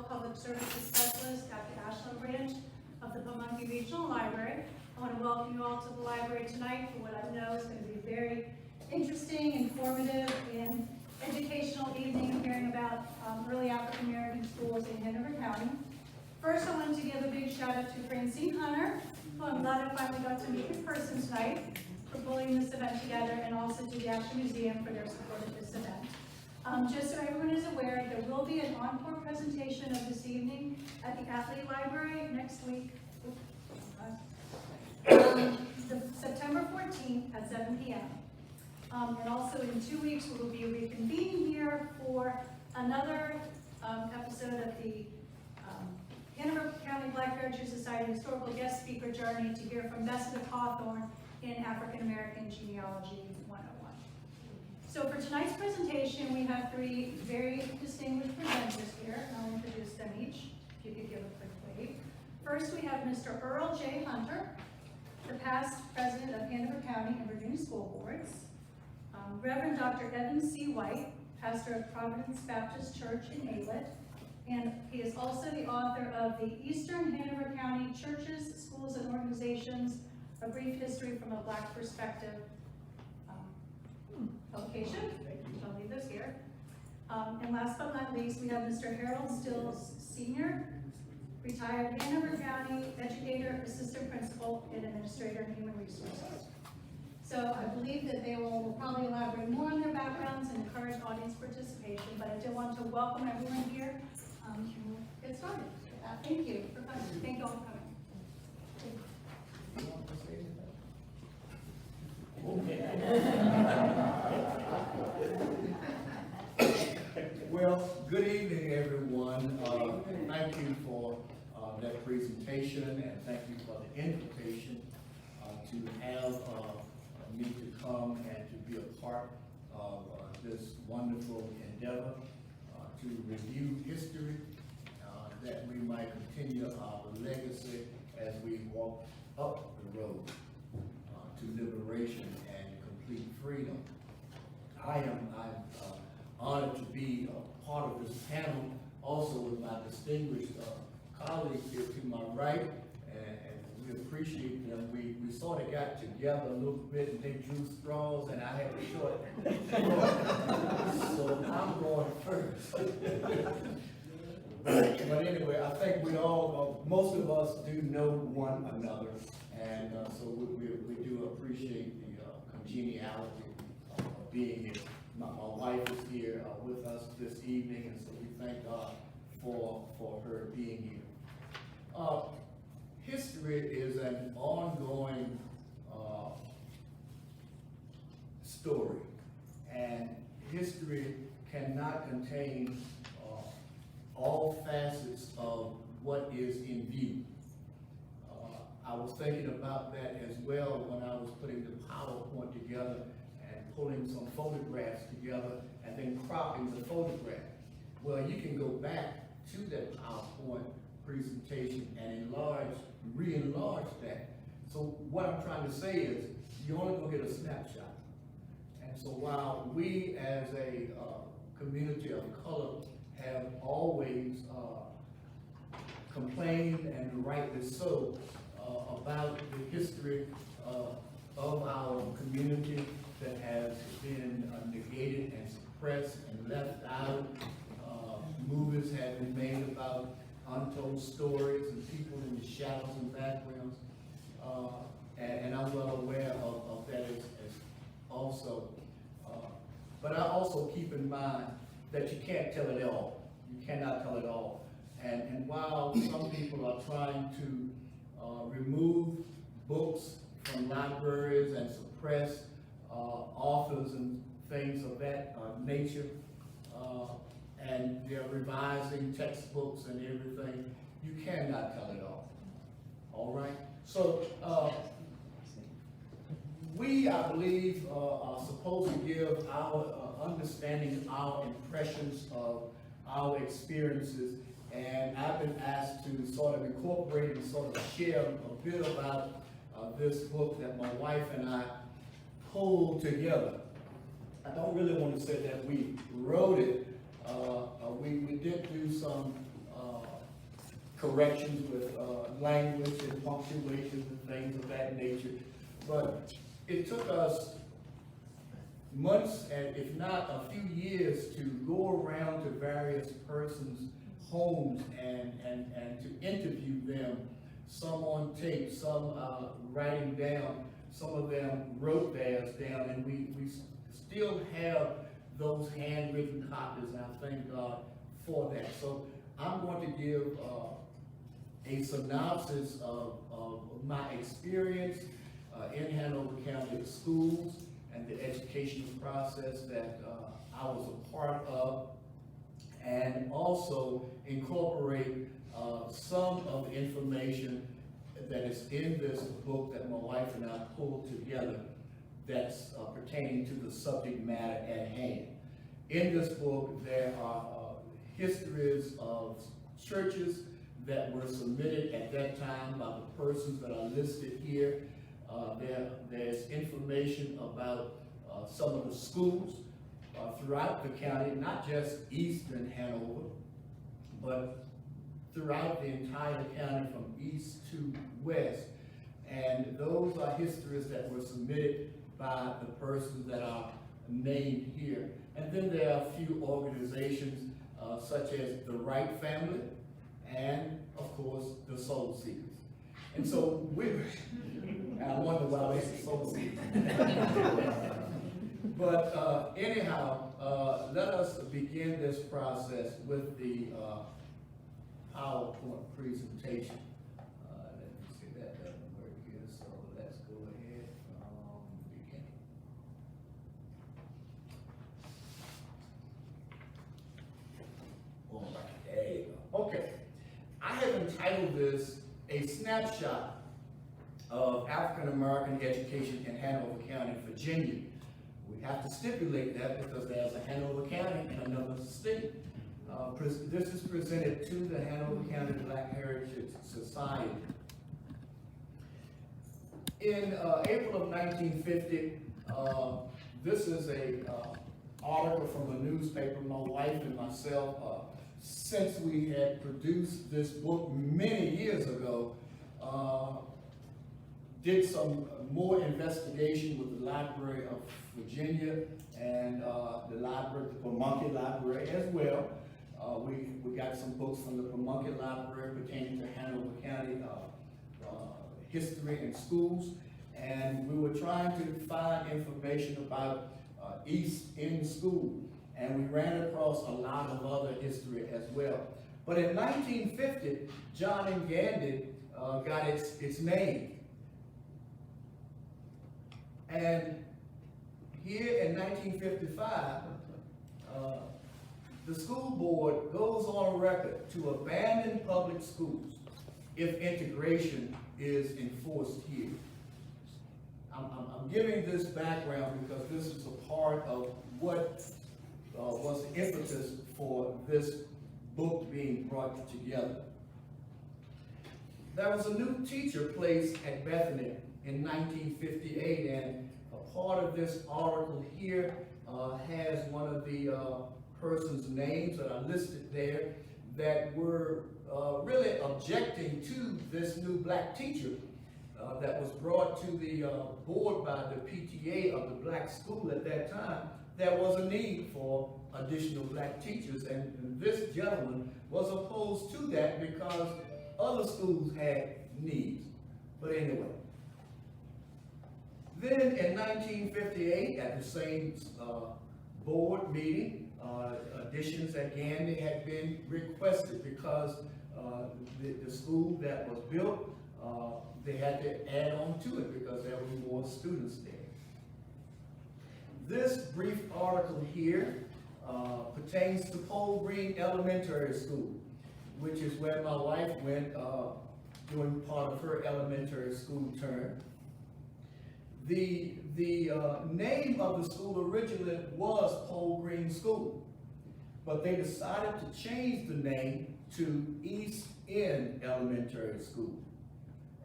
Adult Public Services Specialist at the Ashland Branch of the Pamunkey Regional Library. I want to welcome you all to the library tonight for what I know is going to be a very interesting, informative, and educational evening hearing about early African American schools in Hanover County. First, I wanted to give a big shout out to Francine Hunter, who I'm glad I finally got to meet in person tonight, for pulling this event together, and also to the Ashland Museum for their support of this event. Just so everyone is aware, there will be an encore presentation of this evening at the Aylett Library next week, September 14th at 7 p.m. And also in 2 weeks, we will be reconvening here for another episode of the Hanover County Black Heritage Society Historical Guest Speaker Journey to hear from Bessett Hawthorne in African American Genealogy 101. So for tonight's presentation, we have three very distinguished presenters here, and I'll introduce them each, if you could give a quick wave. First, we have Mr. Earl J. Hunter, the past president of Hanover County and Virginia School Boards. Reverend Dr. Evan C. White, pastor of Providence Baptist Church in Aylett, and he is also the author of the Eastern Hanover County Churches, Schools, and Organizations, A Brief History from a Black Perspective publication. I'll leave this here. And last but not least, we have Mr. Harold Stills, Sr., retired Hanover County Educator, Assistant Principal, and Administrator in Human Resources. So I believe that they will probably elaborate more on their backgrounds and encourage audience participation, but I do want to welcome everyone here and we'll get started. Thank you for coming. Thank you all for coming. Well, good evening, everyone. Thank you for that presentation, and thank you for the invitation to have me to come and to be a part of this wonderful endeavor to review history, that we might continue our legacy as we walk up the road to liberation and complete freedom. I'm honored to be a part of this panel, also with my distinguished colleagues here to my right, and we appreciate them. We sort of got together a little bit and they drew straws and I had a short so I'm going first. But anyway, I think we all, most of us do know one another, and so we do appreciate the congeniality of being here. My wife is here with us this evening, and so we thank God for her being here. History is an ongoing story, and history cannot contain all facets of what is in view. I was thinking about that as well when I was putting the PowerPoint together and pulling some photographs together and then cropping the photograph. Well, you can go back to that PowerPoint presentation and re-enlarge that. So what I'm trying to say is, you only gonna get a snapshot. And so while we as a community of color have always complained, and rightly so, about the history of our community that has been negated and suppressed and left out. Movies have been made about untold stories and people in the shadows and backgrounds. And I'm well aware of that as also. But I also keep in mind that you can't tell it all. You cannot tell it all. And while some people are trying to remove books from libraries and suppress authors and things of that nature, and they're revising textbooks and everything, you cannot tell it all. All right? So we, I believe, are supposed to give our understanding, our impressions of our experiences, and I've been asked to sort of incorporate and sort of share a bit about this book that my wife and I pulled together. I don't really want to say that we wrote it. We did do some corrections with language and punctuations and things of that nature. But it took us months, and if not a few years, to go around to various persons' homes and to interview them, some on tape, some writing down. Some of them wrote theirs down, and we still have those handwritten copies, and I thank God for that. So I'm going to give a synopsis of my experience in Hanover County schools and the educational process that I was a part of, and also incorporate some of the information that is in this book that my wife and I pulled together that's pertaining to the subject matter at hand. In this book, there are histories of churches that were submitted at that time by the persons that are listed here. There's information about some of the schools throughout the county, not just eastern Hanover, but throughout the entire county from east to west. And those are histories that were submitted by the persons that are named here. And then there are a few organizations such as the Wright family and, of course, the Soul Seekers. And so I wonder why they say Soul Seekers. But anyhow, let us begin this process with the PowerPoint presentation. Let me see, that doesn't work here, so let's go ahead from the beginning. All right, there you go. Okay, I have entitled this A Snapshot of African American Education in Hanover County, Virginia. We have to stipulate that because there's a Hanover County in another state. This is presented to the Hanover County Black Heritage Society. In April of 1950, this is a article from a newspaper. My wife and myself, since we had produced this book many years ago, did some more investigation with the Library of Virginia and the Pamunkey Library as well. We got some books from the Pamunkey Library pertaining to Hanover County history and schools, and we were trying to find information about East End School, and we ran across a lot of other history as well. But in 1950, John and Gandy got its name. And here in 1955, the school board goes on record to abandon public schools if integration is enforced here. I'm giving this background because this is a part of what was the impetus for this book being brought together. There was a new teacher placed at Bethany in 1958, and a part of this article here has one of the person's names that are listed there that were really objecting to this new black teacher that was brought to the board by the PTA of the black school at that time. There was a need for additional black teachers, and this gentleman was opposed to that because other schools had needs. But anyway, then in 1958, at the same board meeting, additions again had been requested because the school that was built, they had to add on to it because there were more students there. This brief article here pertains to Pole Green Elementary School, which is where my wife went during part of her elementary school term. The name of the school originally was Pole Green School, but they decided to change the name to East End Elementary School.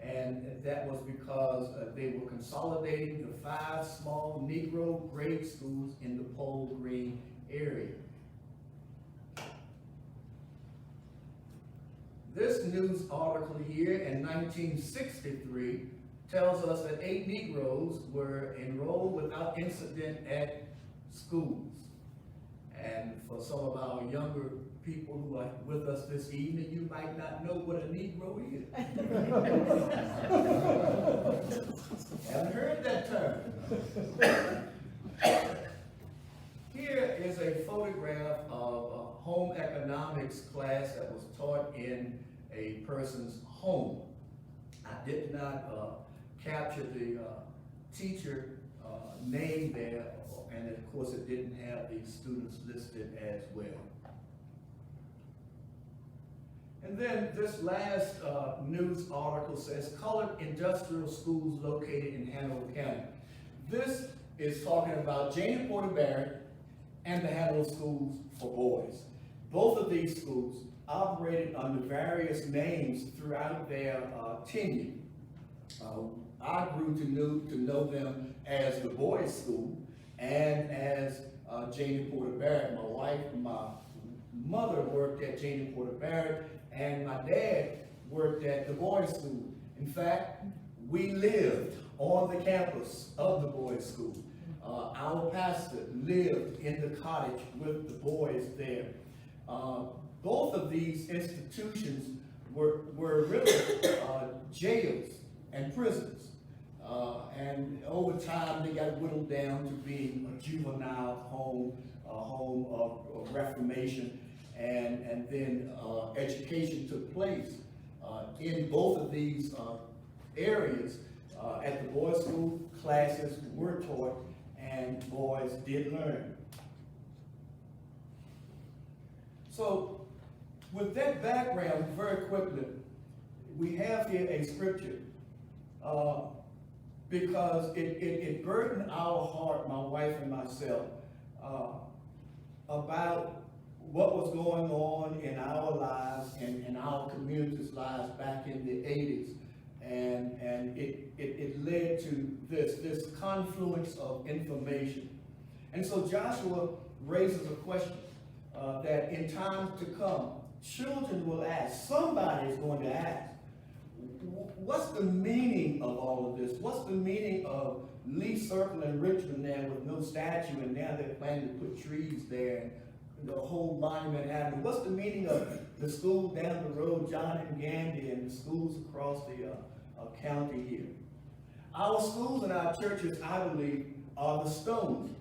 And that was because they were consolidating the 5 small Negro grade schools in the Pole Green area. this news article here in 1963 tells us that 8 Negroes were enrolled without incident at schools. And for some of our younger people who are with us this evening, you might not know what a Negro is. Haven't heard that term. Here is a photograph of a home economics class that was taught in a person's home. I did not capture the teacher name there, and of course it didn't have the students listed as well. And then this last news article says, colored industrial schools located in Hanover County. This is talking about Janie Porter Barrett and the Hanover Schools for Boys. Both of these schools operated under various names throughout their tenure. I grew to know them as the boys' school and as Janie Porter Barrett. My mother worked at Janie Porter Barrett, and my dad worked at the boys' school. In fact, we lived on the campus of the boys' school. Our pastor lived in the cottage with the boys there. Both of these institutions were really jails and prisons. And over time, they got whittled down to being a juvenile home, a home of reformation, and then education took place in both of these areas. At the boys' school, classes were taught and boys did learn. So with that background, very quickly, we have here a scripture because it burdened our heart, my wife and myself, about what was going on in our lives and in our community's lives back in the 80s. And it led to this confluence of information. And so Joshua raises a question that in times to come, children will ask, somebody is going to ask, what's the meaning of all of this? What's the meaning of Lee Circle and Richmond there with no statue, and now they're planning to put trees there, and the whole monument avenue? What's the meaning of the school down the road, John and Gandy, and the schools across the county here? Our schools and our churches, I believe, are the stones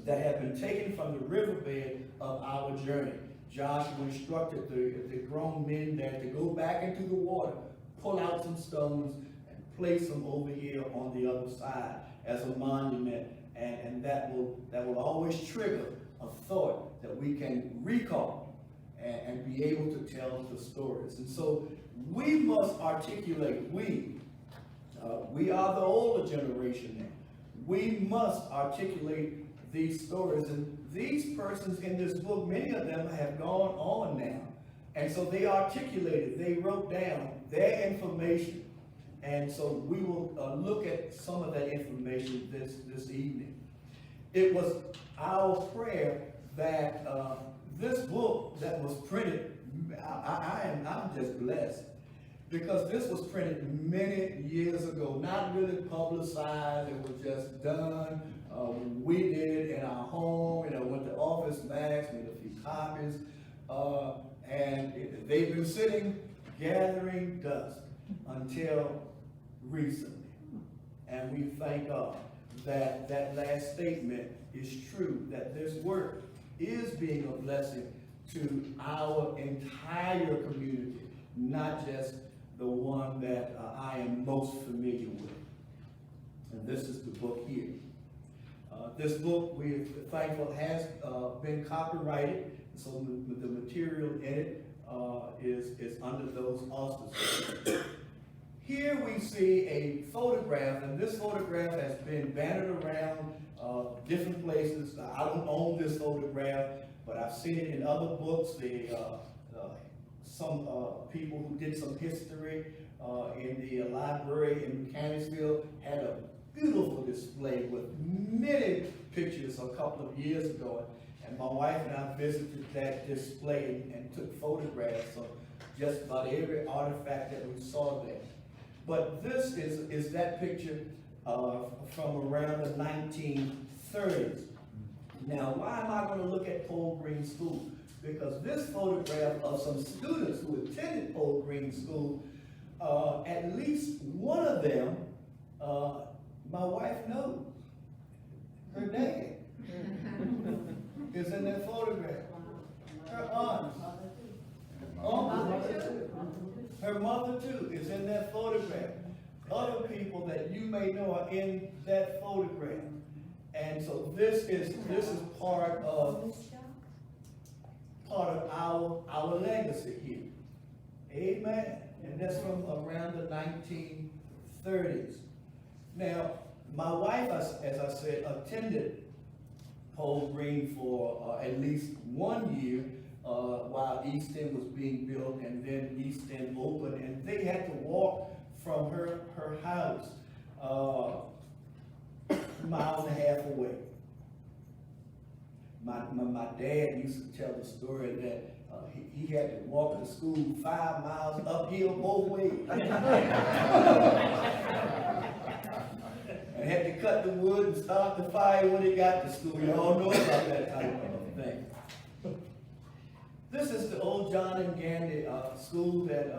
that have been taken from the riverbed of our journey. Joshua instructed the grown men there to go back into the water, pull out some stones, and place them over here on the other side as a monument, and that will always trigger a thought that we can recall and be able to tell the stories. And so we must articulate, we are the older generation now. We must articulate these stories, and these persons in this book, many of them have gone on now. And so they articulated, they wrote down their information. And so we will look at some of that information this evening. It was our prayer that this book that was printed, I'm just blessed, because this was printed many years ago, not really publicized. It was just done. We did it in our home, went to Office Max, made a few copies, and they've been sitting, gathering dust until recently. And we thank God that that last statement is true, that this work is being a blessing to our entire community, not just the one that I am most familiar with. And this is the book here. This book, we're thankful, has been copyrighted, so the material in it is under those auspices. Here we see a photograph, and this photograph has been bannered around different places. I don't own this photograph, but I've seen it in other books. Some people who did some history in the library in Mechanicsville had a beautiful display with many pictures a couple of years ago. And my wife and I visited that display and took photographs just about every artifact that we saw there. But this is that picture from around the 1930s. Now, why am I going to look at Pole Green School? Because this photograph of some students who attended Pole Green School, at least one of them, my wife knows. Her dad is in that photograph. Her aunt, uncle, her mother too is in that photograph. Other people that you may know are in that photograph. And so this is part of our legacy here. Amen. And that's from around the 1930s. Now, my wife, as I said, attended Pole Green for at least 1 year while East End was being built, and then East End opened, and they had to walk from her house a mile and a half away. My dad used to tell the story that he had to walk to school 5 miles uphill both ways. And had to cut the wood and start the fire when he got to school. You all know about that type of thing. This is the old John and Gandy school, that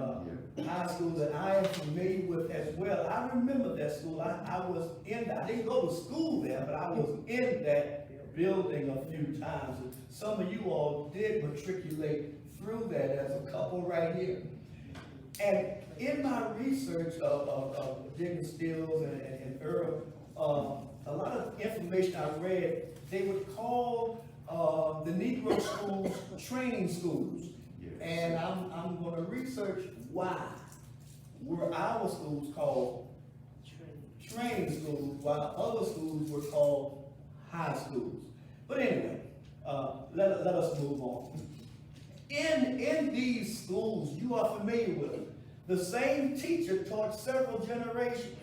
high school that I am familiar with as well. I remember that school. I was in that. I didn't go to school there, but I was in that building a few times. And some of you all did matriculate through that, as a couple right here. And in my research of digging stills and Earl, a lot of information I read, they would call the Negro schools training schools. Yes. And I'm going to research why were our schools called training schools while other schools were called high schools. But anyway, let us move on. In these schools, you are familiar with them. The same teacher taught several generations.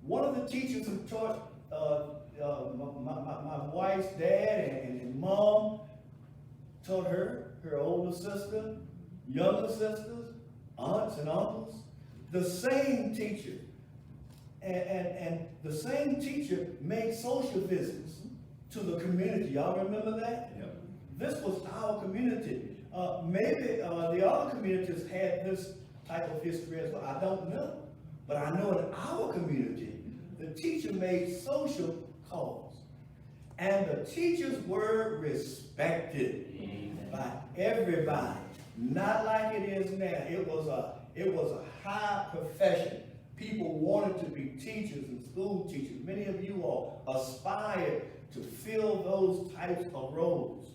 One of the teachers who taught my wife's dad and mom taught her older sister, younger sisters, aunts and uncles. The same teacher. And the same teacher made social visits to the community. Y'all remember that? Yep. This was our community. Maybe the other communities had this type of history as well. I don't know. But I know in our community, the teacher made social calls. And the teachers were respected by everybody. Not like it is now. It was a high profession. People wanted to be teachers and school teachers. Many of you all aspired to fill those types of roles.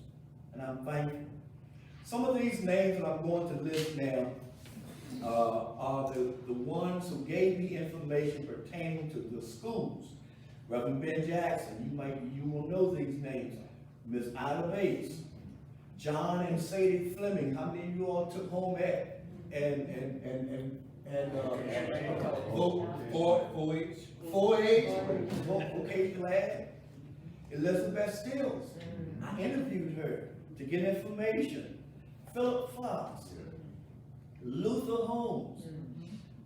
And I'm thankful. Some of these names that I'm going to list now are the ones who gave me information pertaining to the schools. Reverend Ben Jackson, you will know these names. Miss Ida Bates, John and Sadie Fleming. How many of you all took home ec and 4-H vocational ed? Elizabeth Stills. I interviewed her to get information. Philip Fox, Luther Holmes,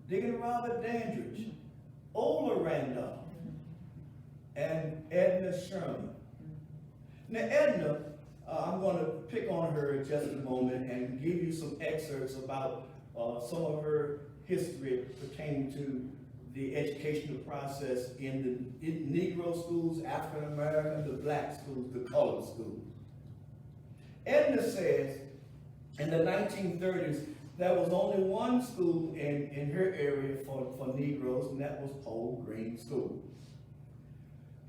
Diggin Robert Dandridge, Ola Randolph, and Edna Sherman. Now Edna, I'm going to pick on her in just a moment and give you some excerpts about some of her history pertaining to the educational process in the Negro schools, African American, the black schools, the colored schools. Edna says in the 1930s, there was only one school in her area for Negroes, and that was Pole Green School.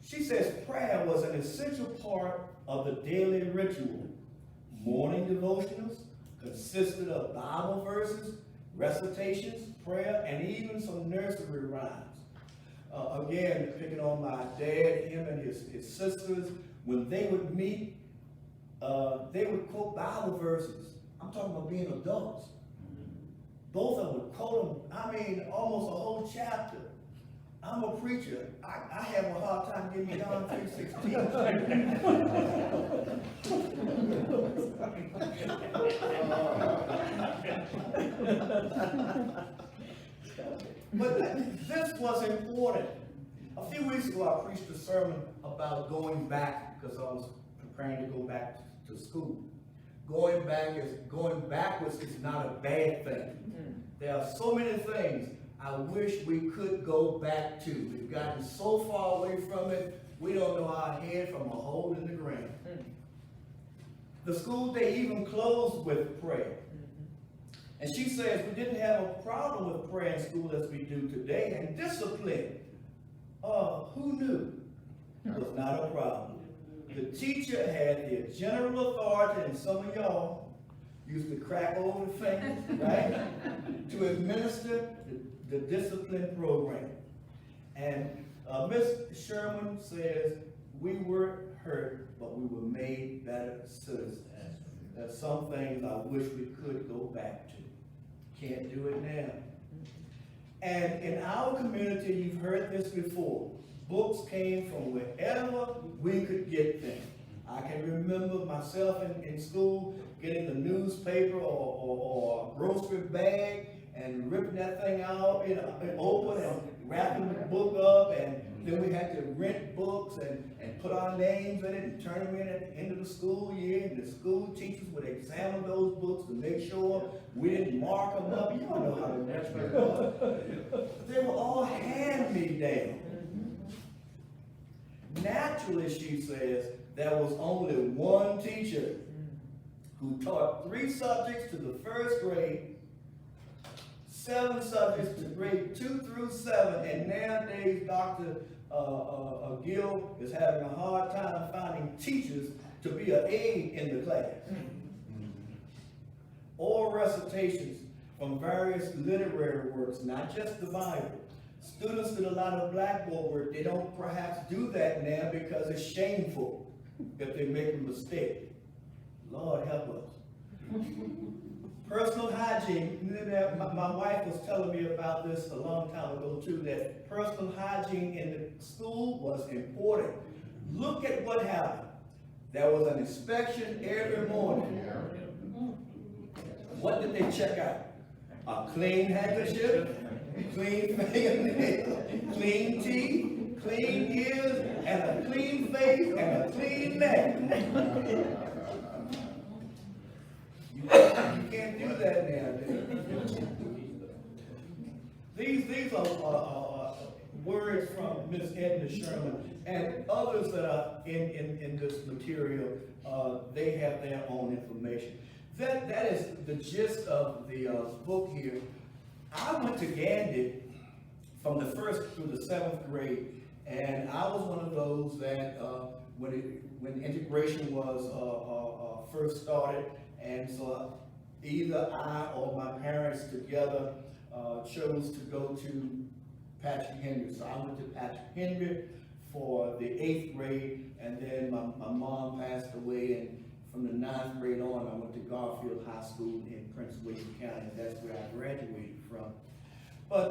She says prayer was an essential part of the daily ritual. Morning devotionals consisted of Bible verses, recitations, prayer, and even some nursery rhymes. Again, picking on my dad, him and his sisters, when they would meet, they would quote Bible verses. I'm talking about being adults. Both of them would quote them, almost a whole chapter I'm a preacher. I have a hard time getting John 3:16. But this was important. A few weeks ago, I preached a sermon about going back because I was preparing to go back to school. Going backwards is not a bad thing. There are so many things I wish we could go back to. We've gotten so far away from it, we don't know our head from a hole in the ground. The school day even closed with prayer. And she says we didn't have a problem with prayer in school as we do today, and discipline. Who knew? It was not a problem. The teacher had the general authority, and some of y'all used to crack over the fingers, right? To administer the discipline program. And Miss Sherman says we were hurt, but we were made better citizens. There's some things I wish we could go back to. Can't do it now. And in our community, you've heard this before. Books came from wherever we could get them. I can remember myself in school getting a newspaper or a grocery bag and ripping that thing out, and open and wrapping the book up, and then we had to rent books and put our names in it and turn them in at the end of the school year, and the school teachers would examine those books to make sure we didn't mark them up. You don't know how to match them up. They were all hand-me-down. Naturally, she says, there was only one teacher who taught 3 subjects to the first grade, 7 subjects to grade 2 through 7, and nowadays Dr. Gill is having a hard time finding teachers to be an aide in the class. Oral recitations from various literary works, not just the Bible. Students did a lot of blackboard work. They don't perhaps do that now because it's shameful if they make a mistake. Lord help us. Personal hygiene. My wife was telling me about this a long time ago too, that personal hygiene in the school was important. Look at what happened. There was an inspection every morning. What did they check out? A clean handkerchief, clean fingernails, clean teeth, clean ears, and a clean face, and a clean neck. You can't do that nowadays. These are words from Ms. Edna Sherman and others that are in this material. They have their own information. That is the gist of the book here. I went to Gandhi from the 1st through the 7th grade, and I was one of those that when integration was first started, and so either I or my parents together chose to go to Patrick Henry. So I went to Patrick Henry for the 8th grade, and then my mom passed away, and from the 9th grade on, I went to Garfield High School in Prince William County. That's where I graduated from. But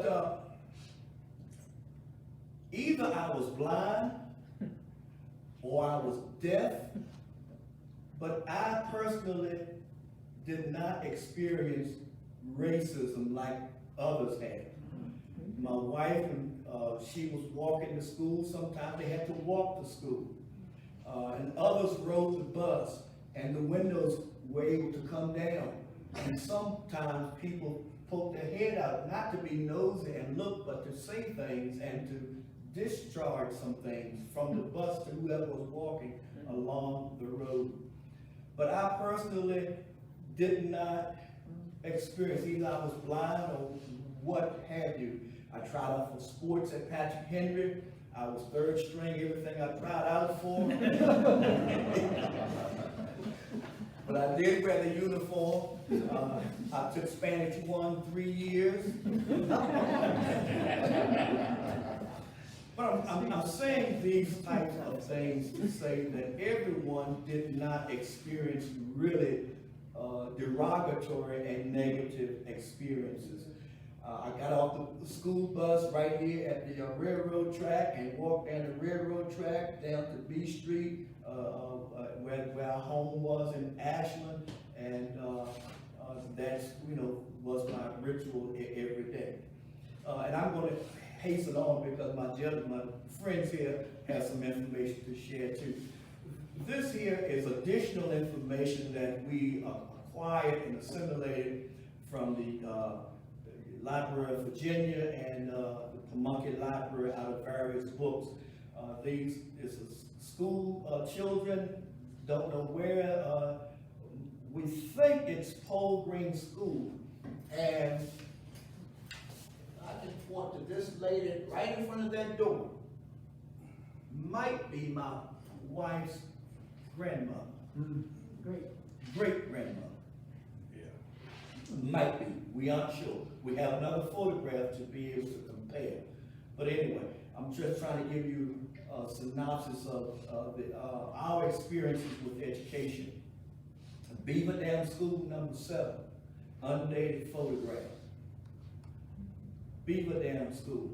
either I was blind or I was deaf, but I personally did not experience racism like others had. My wife, she was walking to school. Sometimes they had to walk to school. And others rode the bus, and the windows were able to come down. And sometimes people poked their head out, not to be nosy and look, but to say things and to discharge some things from the bus to whoever was walking along the road. But I personally did not experience, either I was blind or what have you. I tried out for sports at Patrick Henry. I was 3rd string, everything I tried out for. But I did wear the uniform. I took Spanish 1 3 years. But I'm saying these types of things to say that everyone did not experience really derogatory and negative experiences. I got off the school bus right here at the railroad track and walked down the railroad track down to B Street, where our home was in Ashland, and that's, was my ritual every day. And I'm going to hasten on because my friends here have some information to share too. This here is additional information that we acquired and assimilated from the Library of Virginia and the Pamunkey Library out of various books. These is school children, don't know where. We think it's Pole Green School, and I just point to this lady right in front of that door. Might be my wife's grandmother. Great grandmother. Yeah. Might be. We aren't sure. We have another photograph to be able to compare. But anyway, I'm just trying to give you a synopsis of our experiences with education. Beaver Dam School number 7, undated photograph. Beaver Dam School.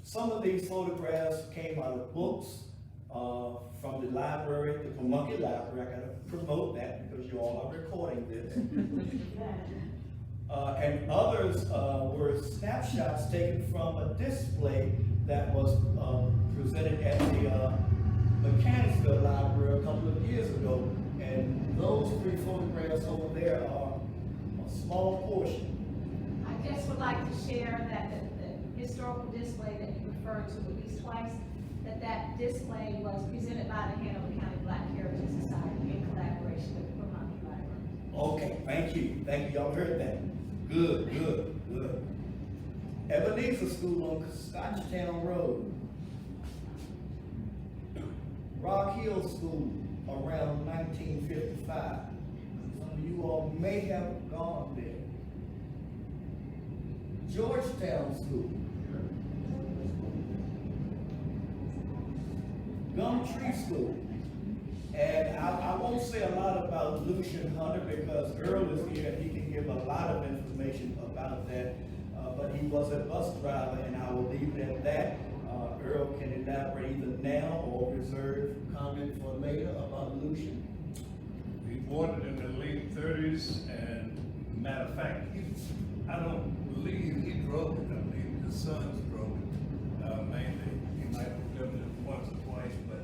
Some of these photographs came out of books from the library, the Pamunkey Library. I gotta promote that because you all are recording this. And others were snapshots taken from a display that was presented at the Mechanicsville Library a couple of years ago. And those 3 photographs over there are a small portion. I just would like to share that the historical display that you referred to at least twice, that display was presented by the Hanover County Black Heritage Society in collaboration with the Pamunkey Library. Okay, thank you. Thank you. Y'all heard that. Good. Ebenezer School on Scotchtown Road. Rock Hill School around 1955. Some of you all may have gone there. Georgetown School. Gumtree School. And I won't say a lot about Lucian Hunter because Earl is here and he can give a lot of information about that. But he was a bus driver, and I will leave it at that. Earl can elaborate either now or reserve comment for later about Lucian. He boarded in the late 30s, and matter of fact, I don't believe he drove it. I believe his sons drove it mainly. He might have driven it once or twice, but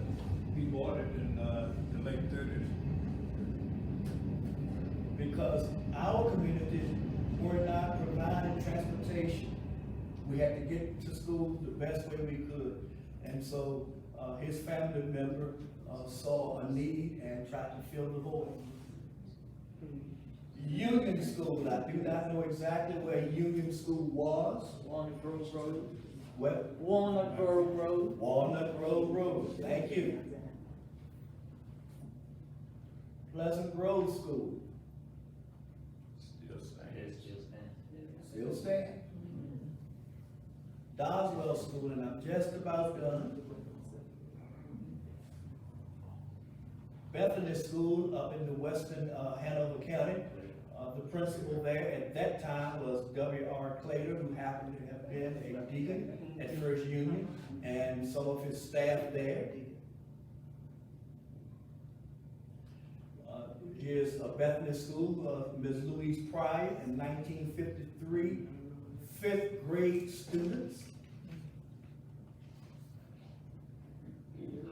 he boarded in the late 30s. Because our community were not provided transportation. We had to get to school the best way we could. And so his family member saw a need and tried to fill the void. Union School, I do not know exactly where Union School was. Walnut Grove Road. What? Walnut Grove Road. Walnut Grove Road, thank you. Pleasant Grove School. Still stand. Doswell School, and I'm just about done. Bethany School up in the western Hanover County. The principal there at that time was W.R. Clater, who happened to have been a deacon at First Union, and some of his staff there. Here's Bethany School, Ms. Louise Pryor in 1953, 5th grade students.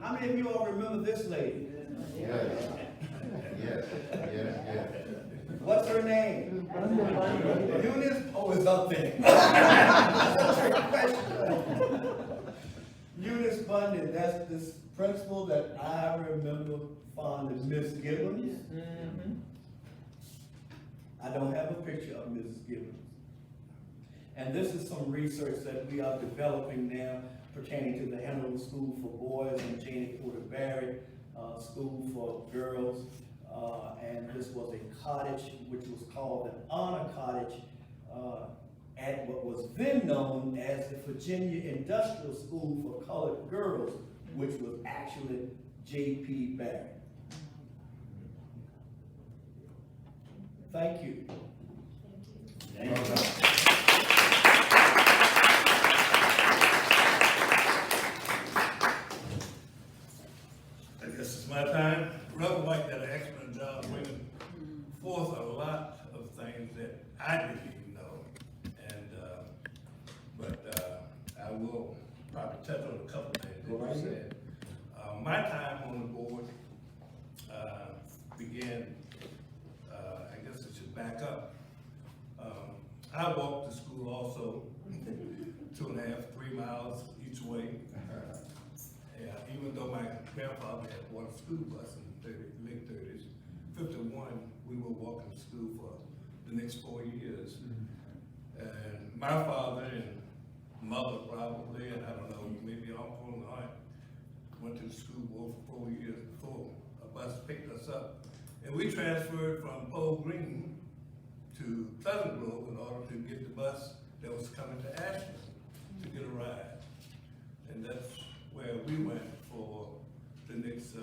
How many of you all remember this lady? Yes. What's her name? Eunice? Oh, it's up there. That's a trick question. Eunice Bundy, that's this principal that I remember fondly, Miss Gibbons. I don't have a picture of Mrs. Gibbons. And this is some research that we are developing now pertaining to the Hanover School for Boys and Janie Porter Barrett School for Girls. And this was a cottage which was called an honor cottage at what was then known as the Virginia Industrial School for Colored Girls, which was actually J.P. Barrett. Thank you. Thank you. will probably touch on a couple things Go that right you ahead. said. My time on the board began, I guess I should back up. I walked to school also 2.5, 3 miles each way. Yeah, even though my grandfather had bought a school bus in the late 30s, 51, we were walking to school for the next 4 years. And my father and mother probably, and I don't know, maybe uncle and aunt, went to the school board for 4 years before a bus picked us up. And we transferred from Pole Green to Pleasant Grove in order to get the bus that was coming to Ashland to get a ride. And that's where we went for the next,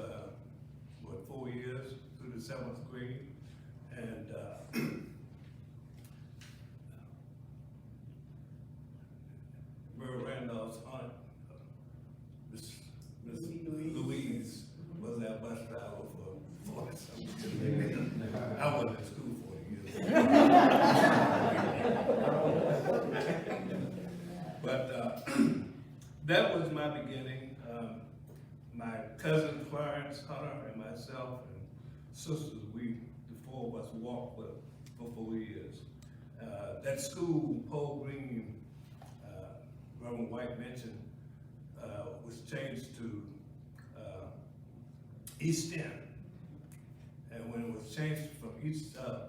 4 years through the 7th grade. And Mary Randolph's aunt, Miss Louise, was our bus driver for 40-something years. I wasn't in school 40 years. But that was my beginning. My cousin Clarence Hunter and myself and sisters, the 4 of us walked for 4 years. That school, Pole Green, Reverend White mentioned, was changed to East End. And when it was changed from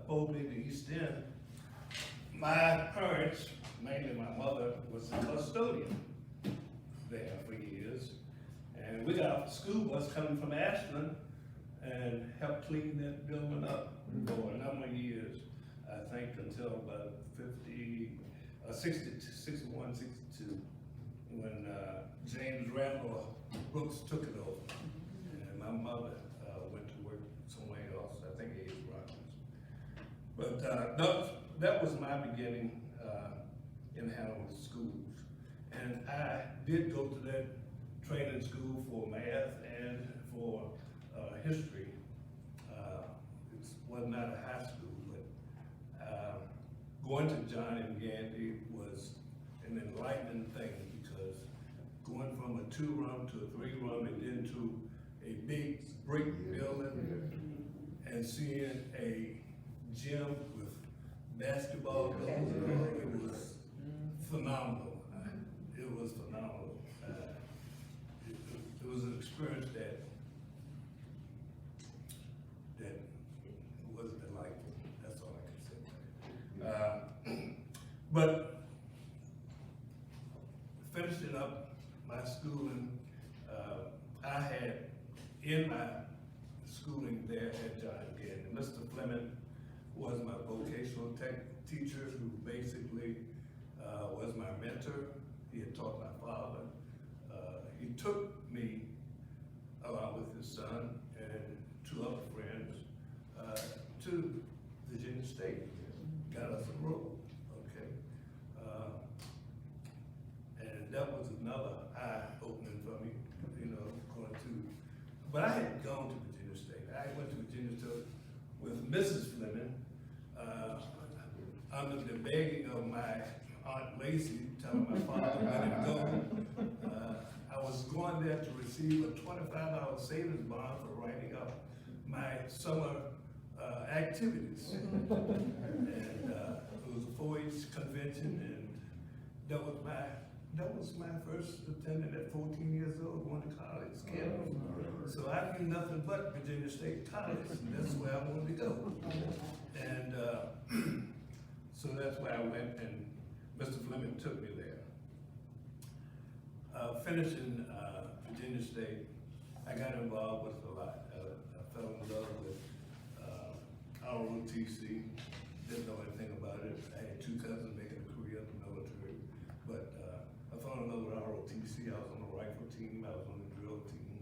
Pole Green to East End, my parents, mainly my mother, was a custodian there for years. And we got off the school bus coming from Ashland and helped clean that building up for a number of years. I think until about 61, 62, when James Randall Brooks took it over. And my mother went to work somewhere else, I think A's Rockets. But that was my beginning in Hanover schools. And I did go to that training school for math and for history. It was not a high school, but going to John and Gandy was an enlightening thing, because going from a 2-room to a 3-room and then to a big brick building and seeing a gym with basketball goals, it was phenomenal. It was phenomenal. It was an experience that was delightful. That's all I can say. But finishing up my schooling, I had in my schooling there at John Gandy, Mr. Fleming was my vocational tech teacher, who basically was my mentor. He had taught my father. He took me, along with his son and 2 other friends, to Virginia State. Got us a road, okay? And that was another eye-opening for me, going to, but I had gone to Virginia State. I went to Virginia State with Mrs. Fleming, under the begging of my Aunt Lacey, telling my father to let him go. I was going there to receive a $25 savings bond for writing up my summer activities. And it was a 4-H convention, and that was my first attendant at 14 years old, going to college, campus. So I knew nothing but Virginia State College, and that's where I wanted to go. And so that's where I went, and Mr. Fleming took me there. Finishing Virginia State, I got involved with a lot. I fell in love with ROTC, didn't know anything about it. I had 2 cousins making a career in the military, but I fell in love with ROTC. I was on the rifle team, I was on the drill team,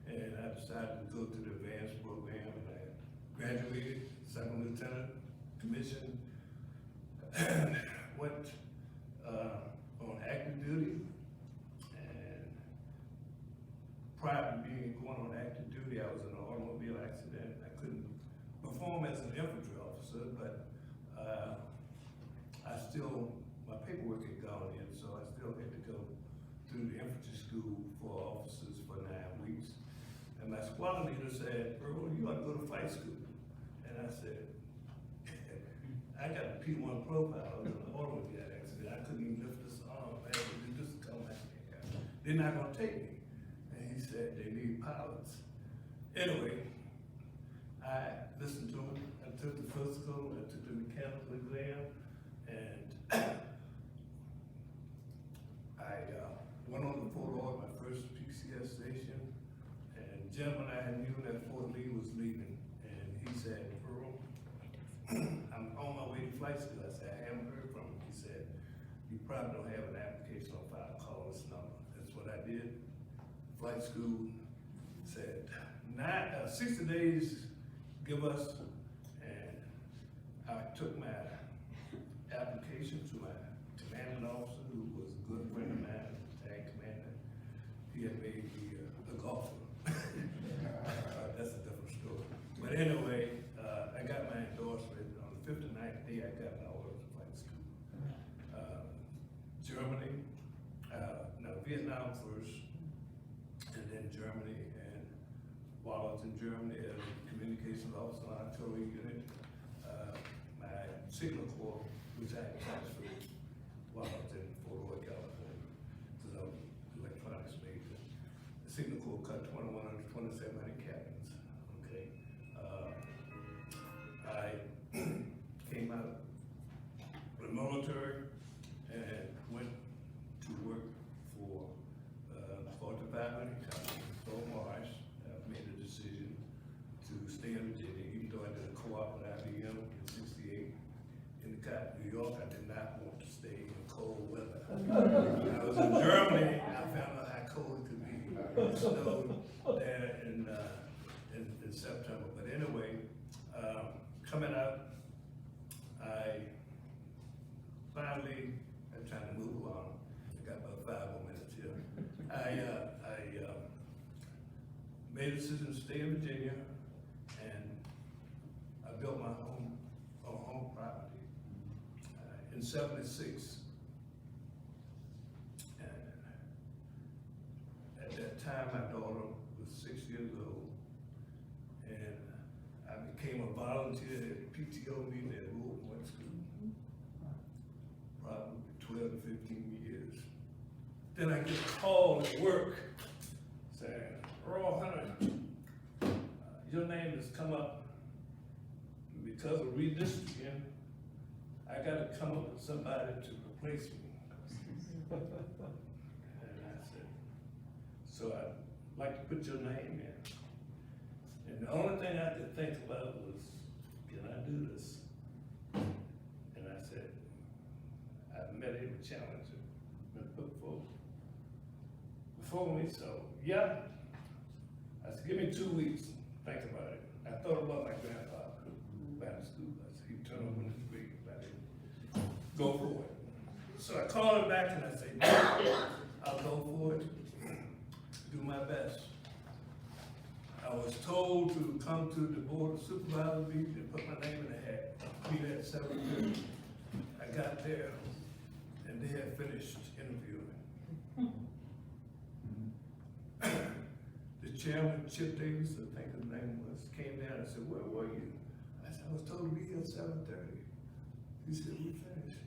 and I decided to go to the advanced program, and I graduated, 2nd lieutenant, commissioned, and went on active duty. And prior to going on active duty, I was in an automobile accident. I couldn't perform as an infantry officer, but my paperwork had gone in, so I still had to go And my squad leader said, Earl, you ought to go to flight school. And I said, I got a P1 profile in an automobile accident. I couldn't even lift this arm, man. They just come back here. They're not gonna take me. And he said, they need pilots. Anyway, I listened to him. I took the physical, I took the mechanical exam, and I went on to Fort Ord, my first PCS station, and the gentleman I knew that Fort Lee was leaving, and he said, Earl, I'm on my way to flight school. I said, I haven't heard from him. He said, you probably don't have an application on file, call this number. That's what I did. Flight school said, 60 days, give us, and I took my application to my commanding officer, who was a good friend of mine, tag commander. He had made me a golfer. That's a different story. But anyway, I got my endorsement. On the 59th day, I got my order to flight school. Germany, no, Vietnam first, and then Germany, and while I was in Germany as a communications officer on artillery unit, my signal corps, which I had transferred while I was in Fort Ord, California, because I was an electronics major. The signal corps cut 2,100, 2,700 captains, okay? I came out of the military and went to work for 4500 County, Fort Morris. I made a decision to stay in Virginia, even though I did a co-op at IBM in '68. In the Cotton, New York, I did not want to stay in cold weather. When I was in Germany, I found out how cold it could be. It snowed there in September. But anyway, coming out, I finally, I'm trying to move along. I got about 5 more minutes here. I made a decision to stay in Virginia, and I built my home property in '76. And at that time, my daughter was 6 years old, and I became a volunteer at PTO meeting at Road School, probably 12 to 15 years. Then I get a call at work saying, Earl Hunter, your name has come up because of redistricting. I gotta come up with somebody to replace me. And I said, so I'd like to put your name in. And the only thing I could think about was, can I do this? And I said, I've met every challenger been put before me, so yeah. I said, give me 2 weeks, think about it. I thought about my grandfather back in school. I said, he turned over in his grave about it. Go for it. So I called him back and I said, yeah, I'll go for it, do my best. I was told to come to the Board of Supervisors meeting and put my name in the hat. Be there at 7:30. I got there and they had finished interviewing. The chairman, Chip Davis, I think his name was, came down and said, where were you? I said, I was told to be here at 7:30. He said, we finished.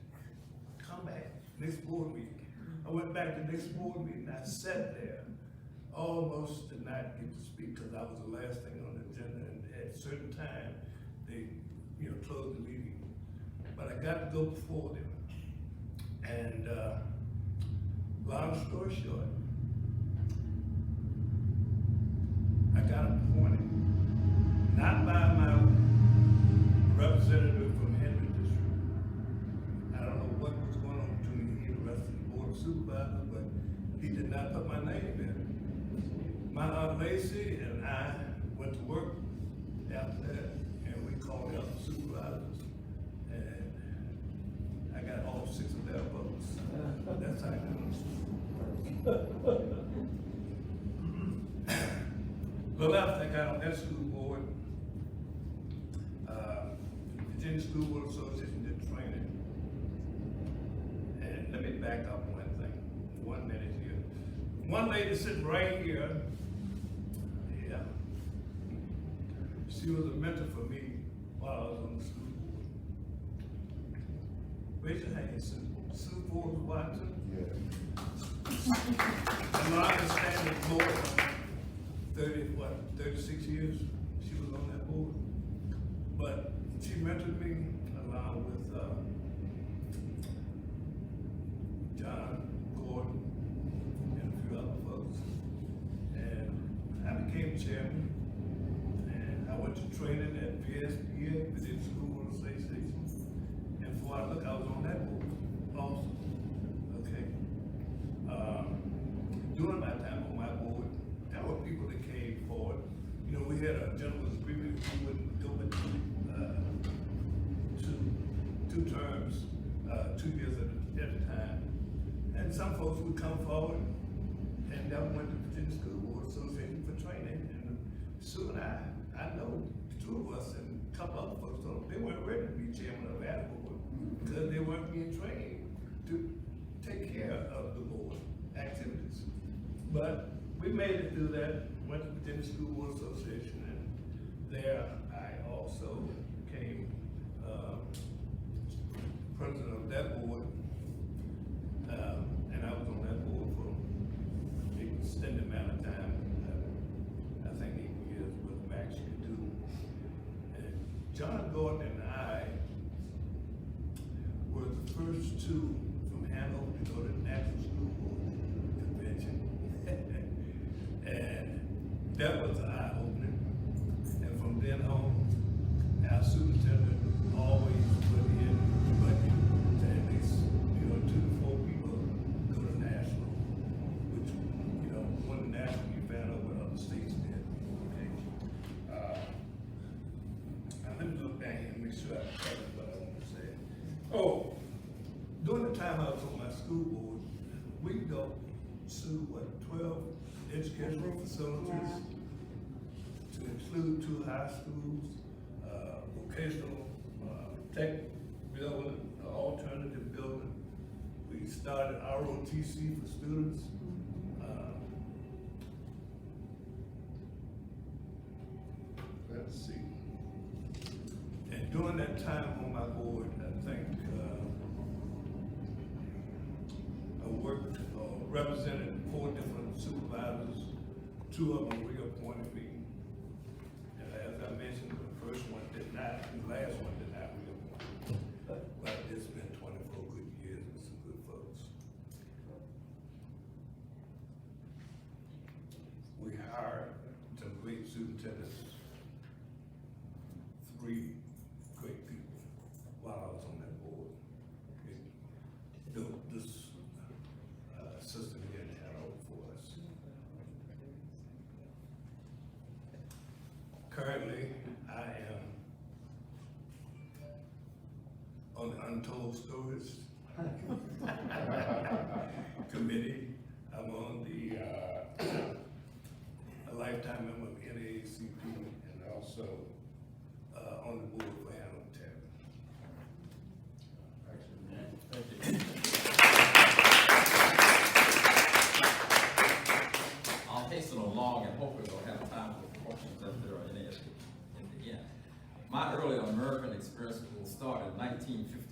Come back, next board meeting. I went back to the next board meeting. I sat there, almost did not get to speak because I was the last thing on the agenda, and at a certain time, they, closed the meeting. But I got to go before them. And long story short, I got appointed, not by my representative from Henry District. I don't know what was going on between he and the rest of the Board of Supervisors, but he did not put my name in. My Aunt Lacey and I went to work after that, and we called out the supervisors, and I got all 6 of their votes. That's how I got it. Well, after I got on that school board, Virginia School Board Association did training. And let me back up one thing, 1 minute here. One lady sitting right here, yeah, She was a mentor for me while I was on the school board. Raise your hand, Sue Forbes Watson. And I understand it more than 36 years she was on that board. But she mentored me along with John Gordon and a few other folks. And I became chairman. And I went to training at VSBA, Virginia School Association. And before I look, I was on that board also. Okay. During my time on my board, there were people that came forward. You know, we had a gentleman's agreement, we would go with two terms, 2 years at a time. And some folks would come forward and that went to Virginia School Board Association for training. And Sue and I know the two of us and a couple other folks, so they weren't ready to be chairman of that board because they weren't being trained to take care of the board activities. But we made it through that, went to Virginia School Board Association, and there I also became president of that board. And I was on that board for an extended amount of time. I think 8 years was max you could do. And John Gordon and I were the first two from Hanover to go to the National School Board Convention. And that was eye-opening. And from then on, our superintendent always put in the budget to at least, 2 to 4 people go to national, which, one national you found out what other states did. Okay. Now let me look back here and make sure I covered what I want to say. Oh, during the time I was on my school board, we built 12 educational facilities to include 2 high schools, vocational tech building, alternative building. We started ROTC for students. Let's see. And during that time on my board, I think I worked, represented 4 different supervisors. 2 of them reappointed me. And as I mentioned, the first one did not, the last one did not reappoint me. But it's been 24 good years with some good folks. We hired some great superintendents, 3 great people while I was on that board. It built this system here in Hanover for us. Currently, I am on the Untold Stories committee. I'm on the a lifetime member of NAACP and also on the board for Hanover County. I'll hasten along and hopefully we'll have time for questions if there are any in the end. My early American experience will start in 1954.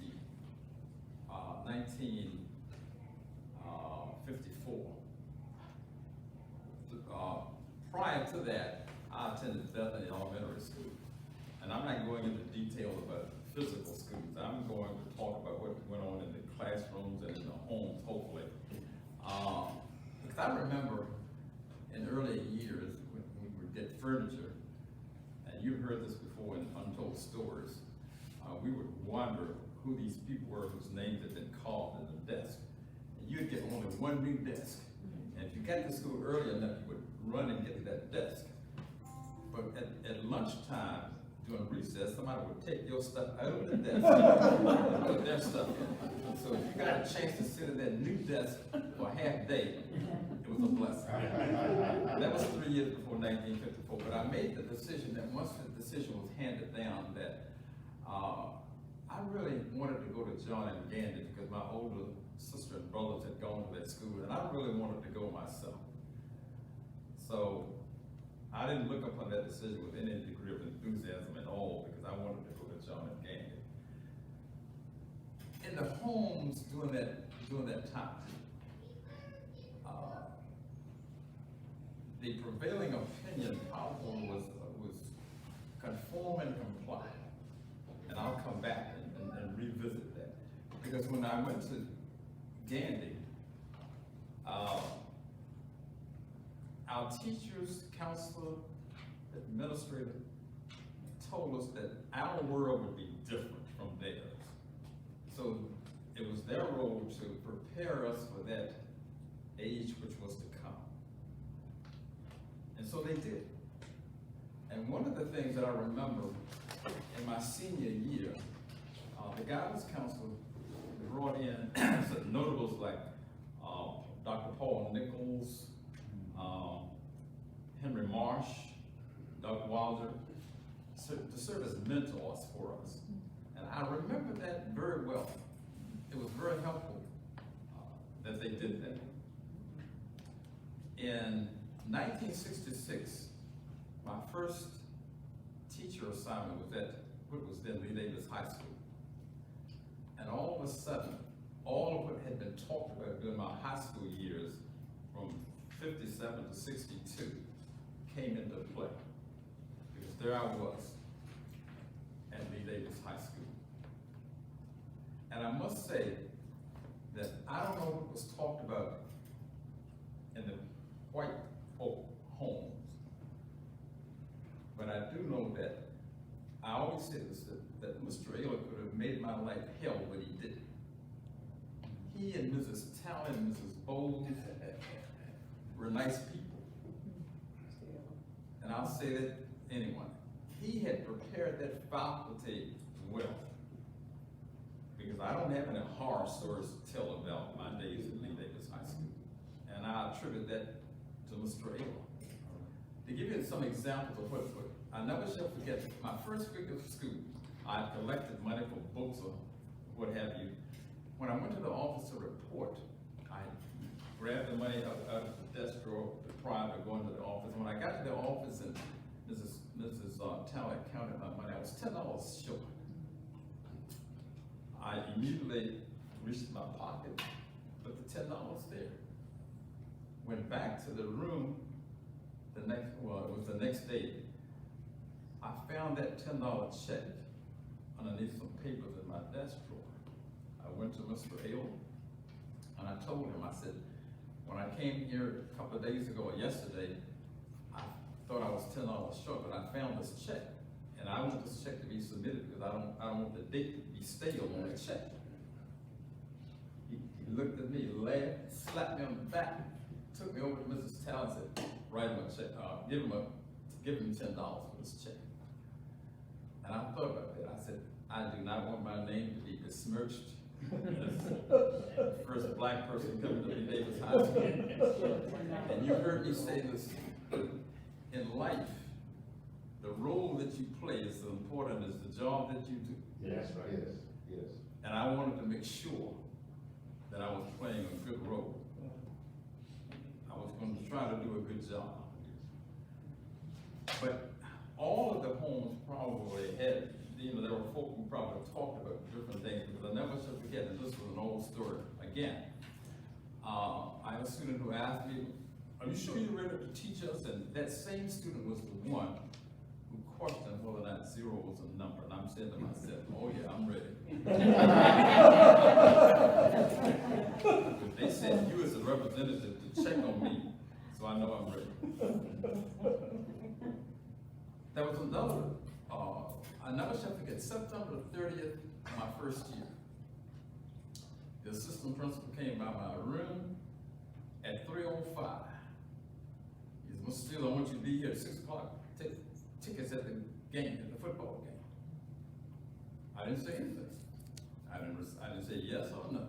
Prior to that, I attended Bethany Elementary School. And I'm not going into detail about physical schools. I'm going to talk about what went on in the classrooms and in the homes, hopefully. Because I remember in earlier years when we would get furniture, and you've heard this before in Untold Stories, we would wonder who these people were whose names had been called in the desk. And you'd get only one new desk. And if you got to school early enough, you would run and get to that desk. But at lunchtime, during recess, somebody would take your stuff out of the desk and put their stuff in. So if you got a chance to sit at that new desk for a half day, it was a blessing. That was 3 years before 1954, but I made the decision that once the decision was handed down that I really wanted to go to John and Gandy because my older sister and brothers had gone to that school, and I really wanted to go myself. So I didn't look upon that decision with any degree of enthusiasm at all, because I wanted to go to John F. Kennedy. In the homes during that time, the prevailing opinion probably was conform and comply. And I'll come back and revisit that. Because when I went to Gandy, our teachers, counselor, administrator told us that our world would be different from theirs. So it was their role to prepare us for that age which was to come. And so they did. And one of the things that I remember in my senior year, the guidance counselor brought in some notables like Dr. Paul Nichols, Henry Marsh, Doug Wilder, to serve as mentors for us. And I remember that very well. It was very helpful that they did that. In 1966, my first teacher assignment was at what was then Lee Davis High School. And all of a sudden, all of what had been talked about during my high school years from 57 to 62 came into play. Because there I was at Lee Davis High School. And I must say that I don't know what was talked about in the white folk homes, but I do know that I always say this, that Mr. Aylett could have made my life hell, but he didn't. He and Mrs. Talley and Mrs. Bowles were nice people. And I'll say that anyway. He had prepared that faculty well. Because I don't have any horror stories to tell about my days at Lee Davis High School. And I attribute that to Mr. Aylett. To give you some examples of what I never shall forget, my first week of school, I collected money for books or what have you. When I went to the office to report, I grabbed the money out of the desk drawer prior to going to the office. And when I got to the office and Mrs. Talley counted my money, I was $10 short. I immediately reached my pocket, put the $10 there. Went back to the room it was the next day. I found that $10 check underneath some papers in my desk drawer. I went to Mr. Aylett and I told him, I said, when I came here a couple of days ago or yesterday, I thought I was $10 short, but I found this check. And I want this check to be submitted because I don't want the date to be stale on the check. He looked at me, laughed, slapped me on the back, took me over to Mrs. Talley and said, write him a check, give him $10 for this check. And I thought about that. I said, I do not want my name to be besmirched as the first black person coming to Lee Davis High School. And you heard me say this, in life, the role that you play is as important as the job that you do. Yes, right. Yes. And I wanted to make sure that I was playing a good role. I was going to try to do a good job. But all of the homes probably had, there were folk who probably talked about different things, because I never shall forget, and this was an old story. Again, I had a student who asked me, are you sure you're ready to teach us? And that same student was the one who questioned whether or not 0 was a number. And I'm saying to myself, oh yeah, I'm ready. But they said you as a representative to check on me, so I know I'm ready. There was another, I never shall forget, September 30th, my first year. The assistant principal came by my room at 3:05. He said, Mr. Steele, I want you to be here at 6 o'clock. Take tickets at the game, at the football game. I didn't say anything. I didn't say yes or no.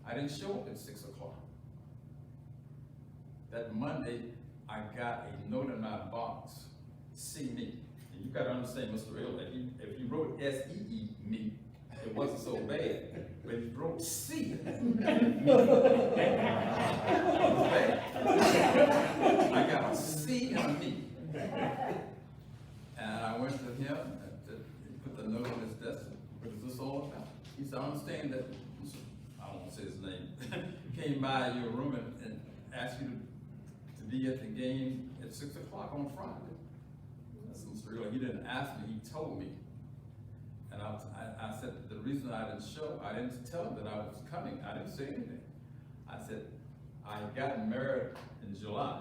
I didn't show up at 6 o'clock. That Monday, I got a note in my box, see me. And you gotta understand, Mr. Earl, if he wrote S-E-E, me, it wasn't so bad. But if he wrote C, it was bad. I got a C and And I went to him, and he put the note on his desk, what is this all about? He said, I understand that, I won't say his name, came by your room and asked you to be at the game at 6 o'clock on Friday. That's Mr. Earl. He didn't ask me, he told me. And I said, the reason I didn't show, I didn't tell him that I was coming. I didn't say anything. I said, I had gotten married in July,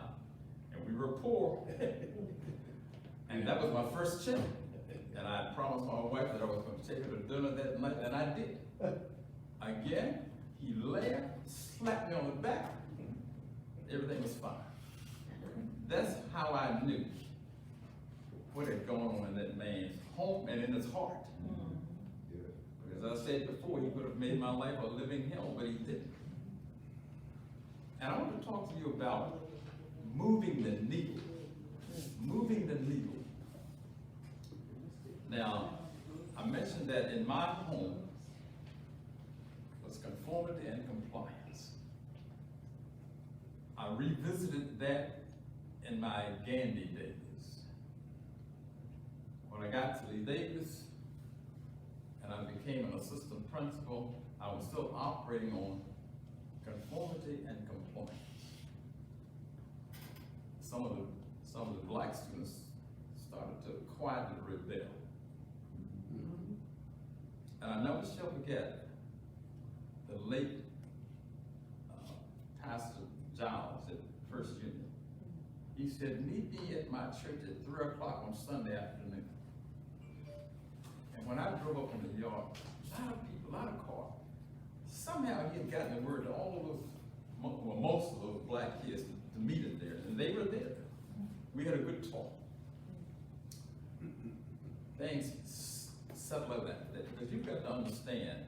and we were poor. And that was my first check. And I promised my wife that I was going to take her to dinner that night, and I did. Again, he laughed, slapped me on the back. Everything was fine. That's how I knew what had gone on in that man's home and in his heart. Because I said before, he could have made my life a living hell, but he didn't. And I want to talk to you about moving the needle. Moving the needle. Now, I mentioned that in my home was conformity and compliance. I revisited that in my Gandhi days. When I got to Lee Davis and I became an assistant principal, I was still operating on conformity and compliance. Some of the black students started to quietly rebel. And I never shall forget the late Pastor Giles at First Union. He said, meet me at my church at 3 o'clock on Sunday afternoon. And when I drove up in the yard, a lot of people, a lot of cars, somehow he had gotten the word to all of those, well, most of those black kids to meet him there, and they were there. We had a good talk. Things settled out after that, because you've got to understand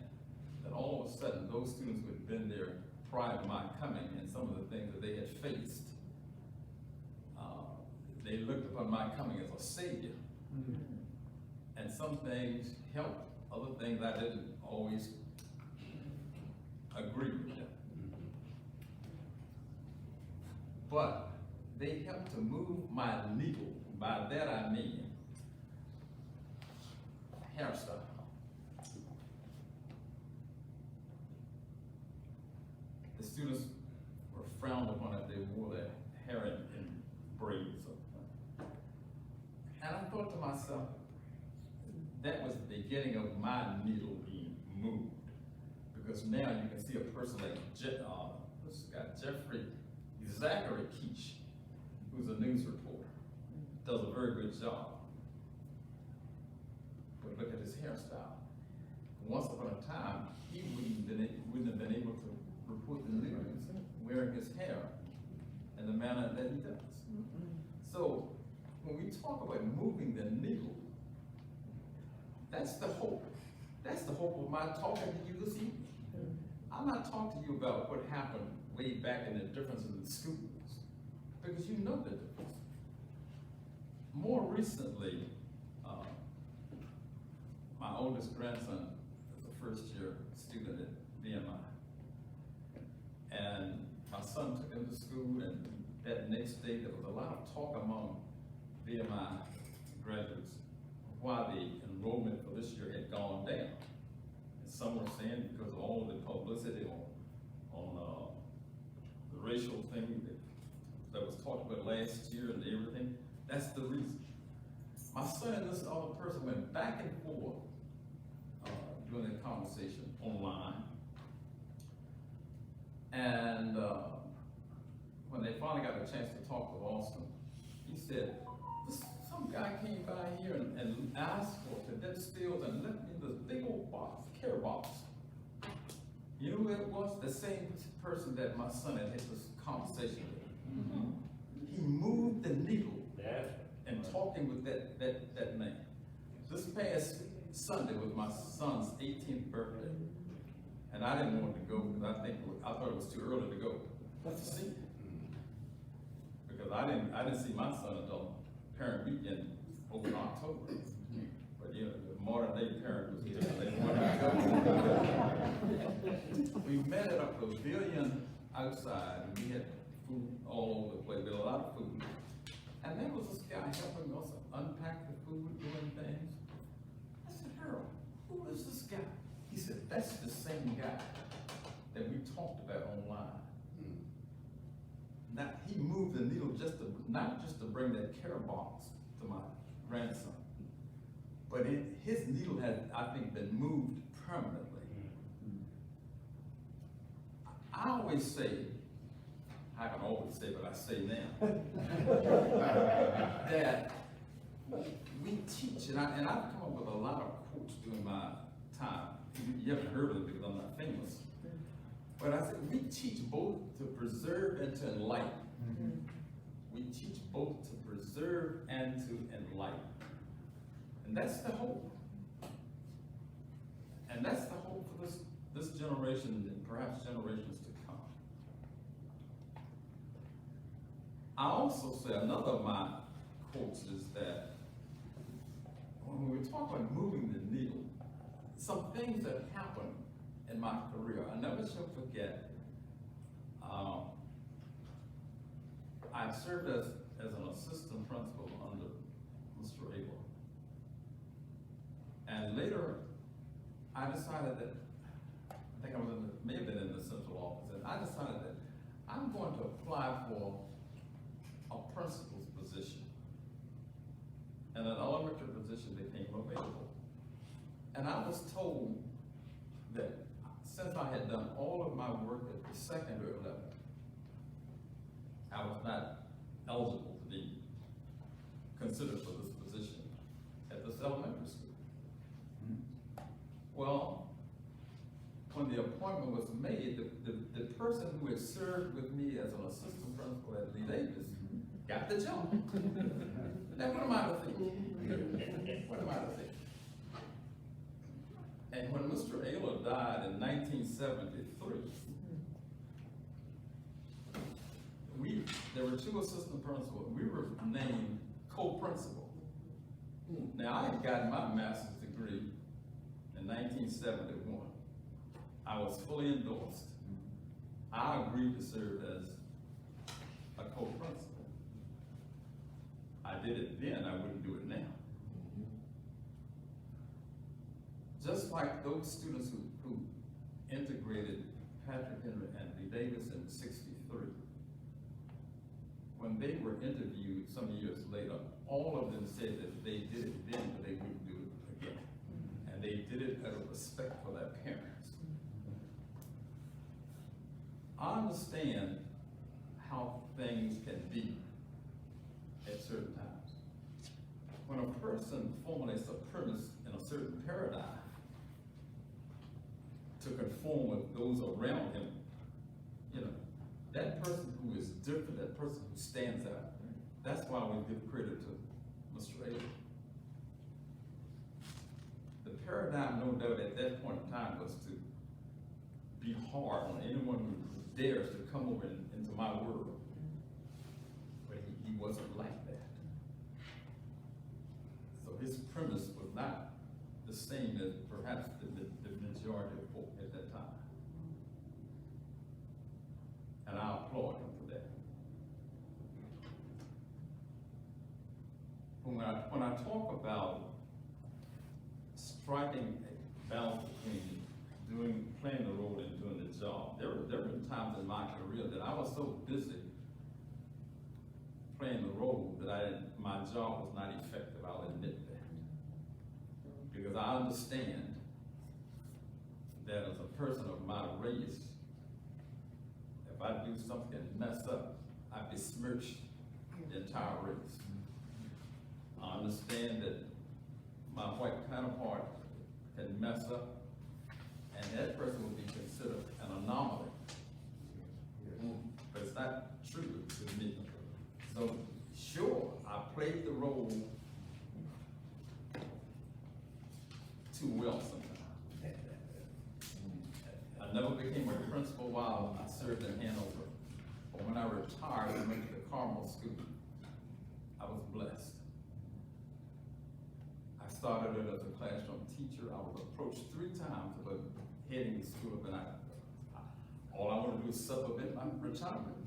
that all of a sudden those students who had been there prior to my coming and some of the things that they had faced, they looked upon my coming as a savior. And some things helped, other things I didn't always agree with them. But they helped to move my needle. By that I mean hairstyle. The students were frowned upon if they wore their hair in braids. And I thought to myself, that was the beginning of my needle being moved. Because now you can see a person like Jeffrey Zachary Keach, who's a news reporter, does a very good job. But look at his hairstyle. Once upon a time, he wouldn't have been able to report the news wearing his hair in the manner that he does. So when we talk about moving the needle, that's the hope. That's the hope of my talking to you this evening. I'm not talking to you about what happened way back in the difference in the schools, because you know the difference. More recently, my oldest grandson is a first-year student at VMI. And my son took him to school, and that next day there was a lot of talk among VMI graduates why the enrollment for this year had gone down. And some were saying because of all the publicity on the racial thing that was talked about last year and everything. That's the reason. My son and this other person went back and forth during that conversation online. And when they finally got a chance to talk with Austin, he said, some guy came by here and asked for cadet skills and left me this big old box, care box. You know who it was? The same person that my son had this conversation with. He moved the needle in talking with that man. This past Sunday was my son's 18th birthday. And I didn't want to go because I thought it was too early to go to see him. Because I didn't see my son until parent weekend over in October. But you know, the modern day parent was here. They wanted to go. We met at a pavilion outside, and we had food all over the place. We had a lot of food. And there was this guy helping us unpack the food, doing things. I said, Harold, who is this guy? He said, that's the same guy that we talked about online. Now, he moved the needle not just to bring that care box to my grandson, but his needle had, I think, been moved permanently. I always say, I can always say, but I say now, that we teach, and I've come up with a lot of quotes during my time. You haven't heard of them because I'm not famous. But I said, we teach both to preserve and to enlighten. We teach both to preserve and to enlighten. And that's the hope. And that's the hope for this generation and perhaps generations to come. I also say another of my quotes is that when we talk about moving the needle, some things that happened in my career, I never shall forget. I served as an assistant principal under Mr. Aylett. And later, I decided that, I think I was may have been in the central office, and I decided that I'm going to apply for a principal's position. And an elementary position became available. And I was told that since I had done all of my work at the secondary level, I was not eligible to be considered for this position at this elementary school. Well, when the appointment was made, the person who had served with me as an assistant principal at Lee Davis got the job. Now, what am I to think? What am I to think? And when Mr. Aylett died in 1973, there were two assistant principals. We were named co-principal. Now, I had gotten my master's degree in 1971. I was fully endorsed. I agreed to serve as a co-principal. I did it then, I wouldn't do it now. Just like those students who integrated Patrick Henry and Lee Davis in '63, when they were interviewed some years later, all of them said that they did it then, but they wouldn't do it again. And they did it out of respect for their parents. I understand how things can be at certain times. When a person formulates a premise in a certain paradigm to conform with those around him, you know, that person who is different, that person who stands out, that's why we give credit to Mr. Aylett. The paradigm, no doubt, at that point in time was to be hard on anyone who dares to come over into my world. But he wasn't like that. So his premise was not the same as perhaps the majority of folk at that time. And I applaud him for that. When I talk about striking a balance between playing the role and doing the job, there have been times in my career that I was so busy playing the role that my job was not effective. I'll admit that. Because I understand that as a person of my race, if I do something and mess up, I besmirch the entire race. I understand that my white counterpart can mess up, and that person will be considered an anomaly. But it's not true with me. So, sure, I played the role too well sometimes. I never became a principal while I served in Hanover. But when I retired and went to the Carmel School, I was blessed. I started it as a classroom teacher. I was approached 3 times about heading the school, and all I want to do is supplement my retirement.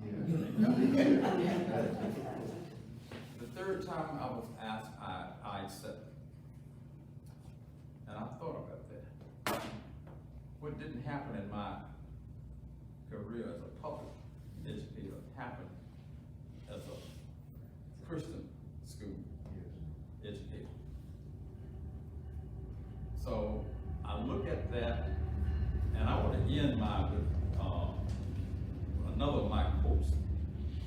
The third time I was asked, I accepted. And I thought about that. What didn't happen in my career as a public educator happened as a Christian school educator. So I look at that, and I want to end with another of my quotes.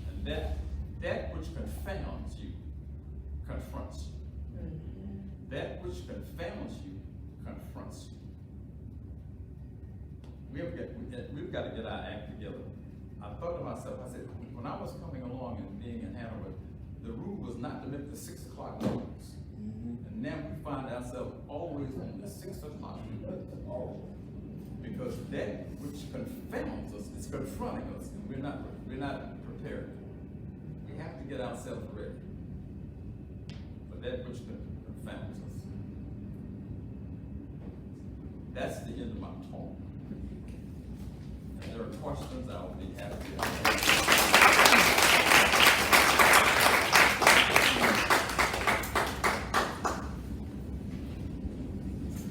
And that which confounds you confronts you. That which confounds you confronts you. We've got to get our act together. I thought to myself, I said, when I was coming along and being in Hanover, the rule was not to make the 6 o'clock meetings. And now we find ourselves always on the 6 o'clock meetings. Because that which confounds us is confronting us, and we're not prepared. We have to get ourselves ready for that which confounds us. That's the end of my talk. If there are questions, I will be happy to answer.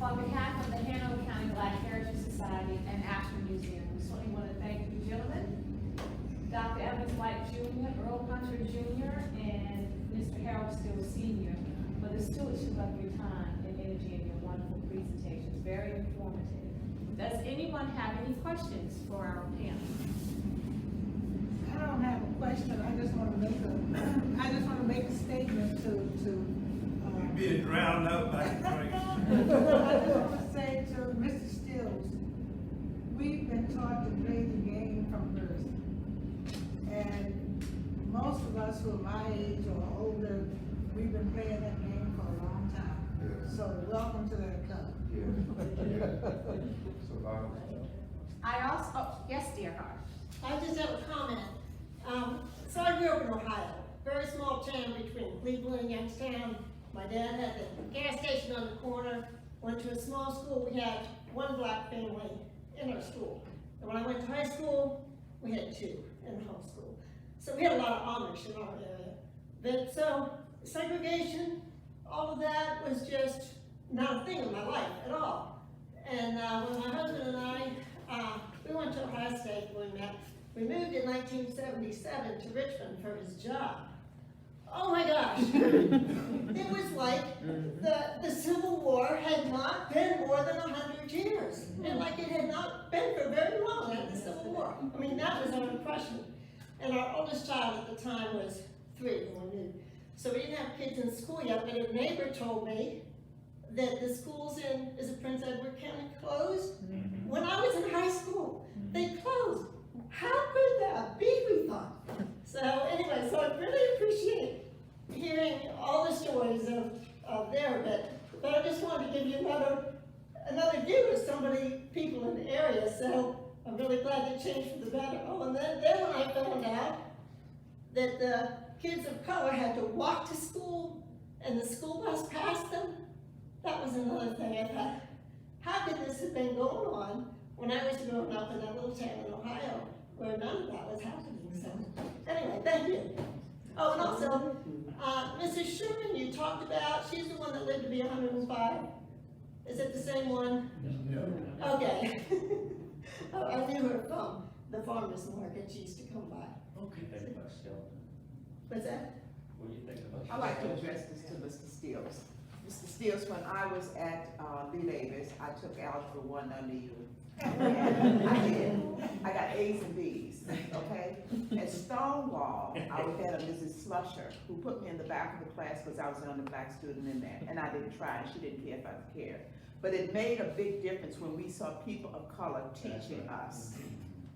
On behalf of the Hanover County Black Heritage Society and Ashland Museum, we certainly want to thank you gentlemen, Dr. Evans White Jr., Earl Hunter Jr., and Mr. Harold Still Sr. for the stewardship of your time and energy and your wonderful presentations. Very informative. Does anyone have any questions for our panel? I don't have a question, I just want to make a statement to Being drowned out by the I train. just want to say to Mr. Stills, we've been taught to play the game from birth. And most of us who are my age or older, we've been playing that game for a long time. So welcome to that club. Yes, dear heart. I just have a comment. So I grew up in Ohio, very small town between Cleveland and Youngstown. My dad had the gas station on the corner, went to a small school. We had one black family in our school. And when I went to high school, we had 2 in homeschool. So we had a lot of Amish in our area. But so segregation, all of that was just not a thing in my life at all. And when my husband and I, we went to Ohio State when we met. We moved in 1977 to Richmond for his job. Oh my gosh. It was like the Civil War had not been more than 100 years. And like it had not been for very long after the Civil War. I mean, that was our impression. And our oldest child at the time was 3 when we moved. So we didn't have kids in school yet, but a neighbor told me that the schools in, is it Prince Edward County closed? When I was in high school, they closed. How could that be, we thought? So anyway, so I really appreciate hearing all the stories of there, but I just wanted to give you another view of people in the area, so I'm really glad they changed for the better. Oh, and then when I found out that the kids of color had to walk to school and the school bus passed them, that was another thing. I thought, how could this have been going on when I was growing up in that little town in Ohio where none of that was happening? So anyway, thank you. Oh, and also, Mrs. Sherman, you talked about, she's the one that lived to be 105. Is it the same one? No. Okay. Oh, I knew her from the farmer's market, she used to come by. What do you think about Shelton? What's that? What do you think about I'd like to address this to Mr. Stills. Mr. Stills, when I was at Lee Davis, I took Algebra 1 under you. And I did. I got A's and B's, okay? At Stonewall, I was at a Mrs. Slusher, who put me in the back of the class because I was the only black student in there. And I didn't try, and she didn't care if I cared. But it made a big difference when we saw people of color teaching us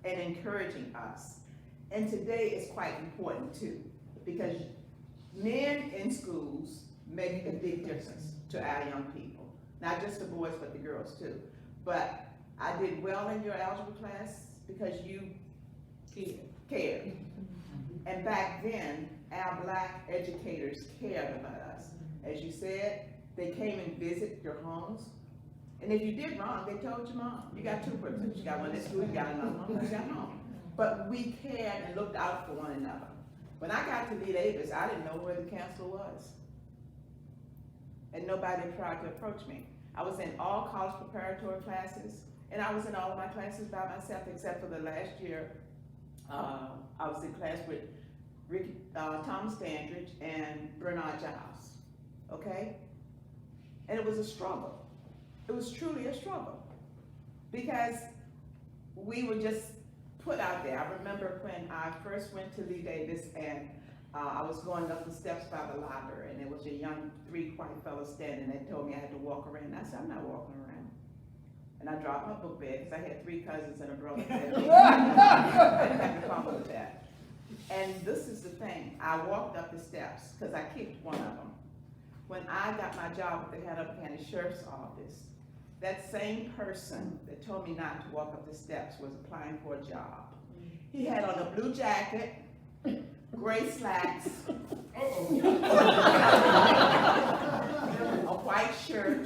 and encouraging us. And today is quite important too, because men in schools make a big difference to our young people. Not just the boys, but the girls too. But I did well in your algebra class because you cared. And back then, our black educators cared about us. As you said, they came and visit your homes. And if you did wrong, they told your mom. You got 2 persons. You got one at school, you got another one when you got home. But we cared and looked out for one another. When I got to Lee Davis, I didn't know where the counselor was. And nobody tried to approach me. I was in all college preparatory classes, and I was in all of my classes by myself, except for the last year. I was in class with Thomas Dandridge and Bernard Giles, okay? And it was a struggle. It was truly a struggle, because we were just put out there. I remember when I first went to Lee Davis, and I was going up the steps by the library, and there was a young 3 white fellows standing there, told me I had to walk around. I said, I'm not walking around. And I dropped my book bag, because I had 3 cousins and a brother. I didn't have a problem with that. And this is the thing, I walked up the steps, because I kicked one of them. When I got my job with the Hanover County Sheriff's Office, that same person that told me not to walk up the steps was applying for a job. He had on a blue jacket, gray slacks, a white shirt,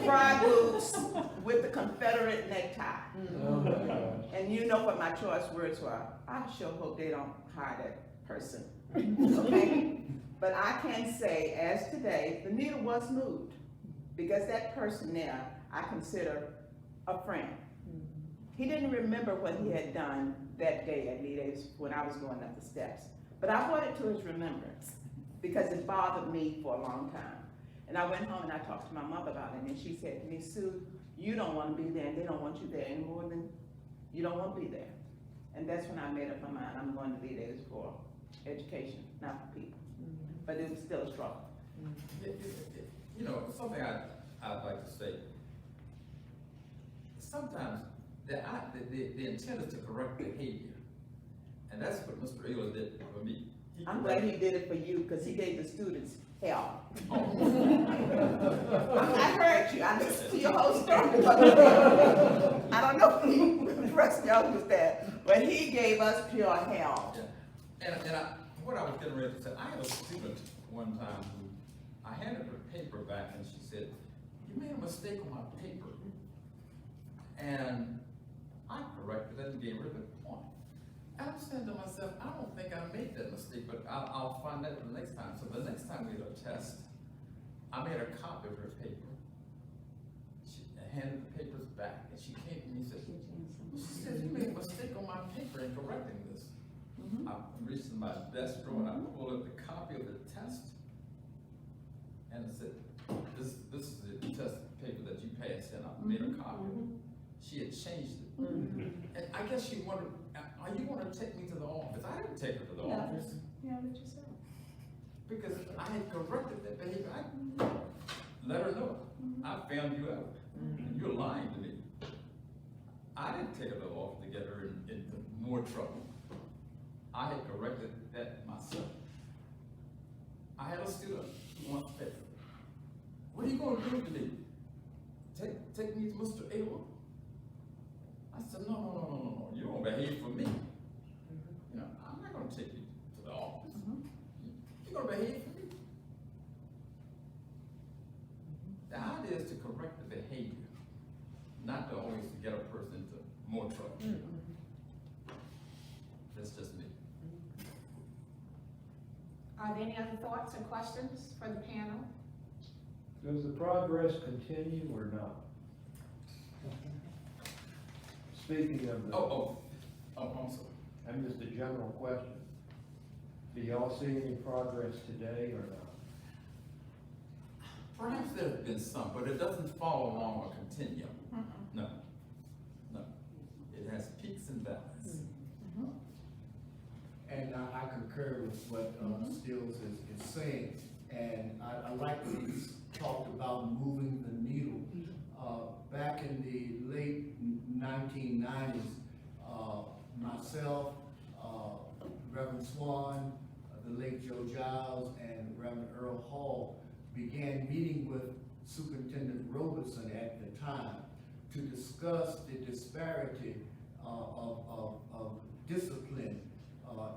fried boots with the Confederate necktie. And you know what my choice words were. I sure hope they don't hire that person, okay? But I can say, as today, the needle was moved, because that person there, I consider a friend. He didn't remember what he had done that day at Lee Davis when I was going up the steps. But I brought it to his remembrance, because it bothered me for a long time. And I went home and I talked to my mother about it, and she said to me, Sue, you don't want to be there, and they don't want you there any more than you don't want to be there. And that's when I made up my mind, I'm going to Lee Davis for education, not for people. But it was still a struggle. You know, something I'd like to say. Sometimes the intent is to correct behavior, and that's what Mr. Aylett did for me. I'm glad he did it for you, because he gave the students hell. Oh. I heard you, I listened to your whole story. I don't know if the rest of y'all was there, but he gave us pure hell. Yeah. And what I was getting ready to say, I had a student one time who, I handed her paper back, and she said, you made a mistake on my paper. And I corrected it and gave her the point. And I'm saying to myself, I don't think I made that mistake, but I'll find out the next time. So the next time we had a test, I made a copy of her paper. She handed the papers back, and she came to me and said, she said, you made a mistake on my paper in correcting this. I reached in my desk drawer and I pulled up the copy of the test, and it said, this is the test paper that you passed, and I made a copy of it. She had changed it. And I guess she wondered, are you going to take me to the office? I didn't take her to the office. Yeah, what you said. Because I had corrected that behavior. I let her know. I found you out. And you're lying to me. I didn't take her to the office to get her into more trouble. I had corrected that myself. I had a student who wants to pay. What are you going to do to me? Take me to Mr. Aylett? I said, no. You don't behave for me. You know, I'm not going to take you to the office. You're going to behave for me. The idea is to correct the behavior, not to always get a person into more trouble. That's just me. Are there any other thoughts or questions for the panel? Does the progress continue or not? Speaking of the, I'm sorry. I'm just a general question. Do y'all see any progress today or not? Perhaps there have been some, but it doesn't follow along a continuum. No. It has peaks and valleys. And I concur with what Stills is saying. And I like that he's talked about moving the needle. Back in the late 1990s, myself, Reverend Swan, the late Joe Giles, and Reverend Earl Hall began meeting with Superintendent Roberson at the time to discuss the disparity of discipline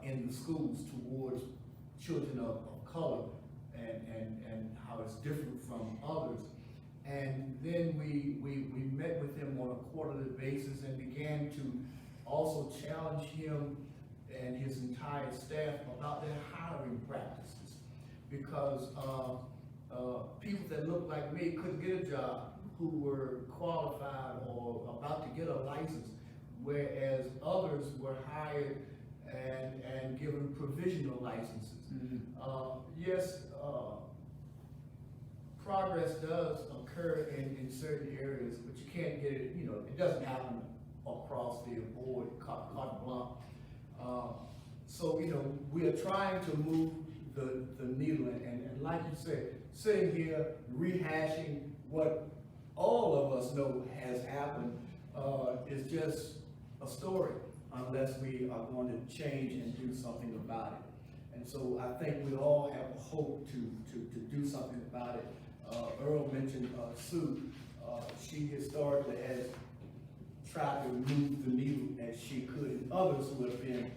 in the schools towards children of color and how it's different from others. And then we met with him on a quarterly basis and began to also challenge him and his entire retired staff about their hiring practices. Because people that looked like me couldn't get a job, who were qualified or about to get a license, whereas others were hired and given provisional licenses. Yes, progress does occur in certain areas, but you can't get it, it doesn't happen across the board, carte blanche. So, we are trying to move the needle, and like you said, sitting here rehashing what all of us know has happened is just a story, unless we are going to change and do something about it. And so I think we all have a hope to do something about it. Earl mentioned Sue. She historically has tried to move the needle as she could, and others who have been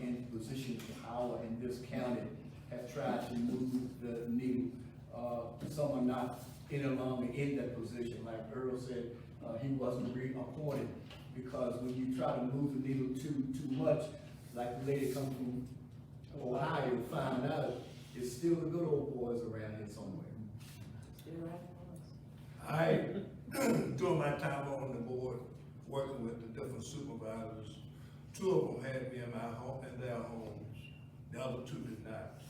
in positions of power in this county have tried to move the needle. Some are not any longer in that position. Like Earl said, he wasn't reappointed, because when you try to move the needle too much, like the lady coming from Ohio found out, it's still the good old boys around here somewhere. I, during my time on the board, working with the different supervisors, 2 of them had me in their homes. The other 2 did not.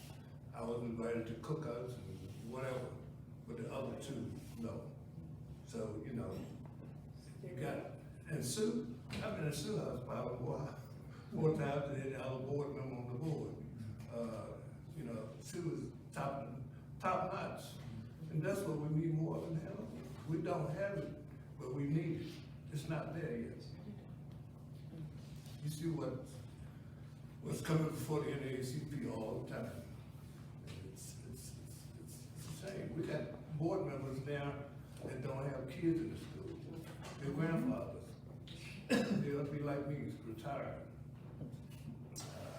I was invited to cookouts and whatever, but the other 2, no. So, you got, and Sue, I've been in Sue house probably more times than any other board member on the board. Sue is top notch. And that's what we need more than hell. We don't have it, but we need it. It's not there yet. You see what's coming before the NAACP all the time. It's a shame. We got board members now that don't have kids in the school. Their grandfathers. They ought to be like me, retired.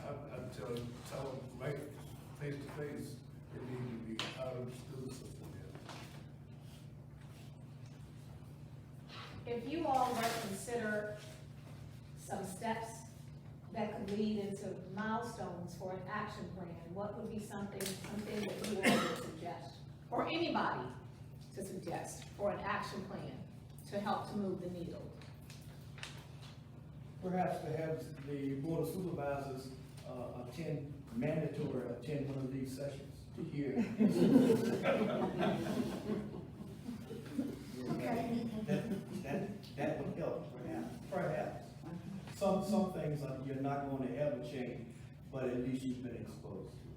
I tell them right face to face, they need to be out of the school system. If you all were to consider some steps that could lead into milestones for an action plan, what would be something that you all would suggest, or anybody to suggest for an action plan to help to move the needle? Perhaps to have the Board of Supervisors mandatory attend one of these sessions to hear. That would help, perhaps. Some things you're not going to ever change, but at least you've been exposed to.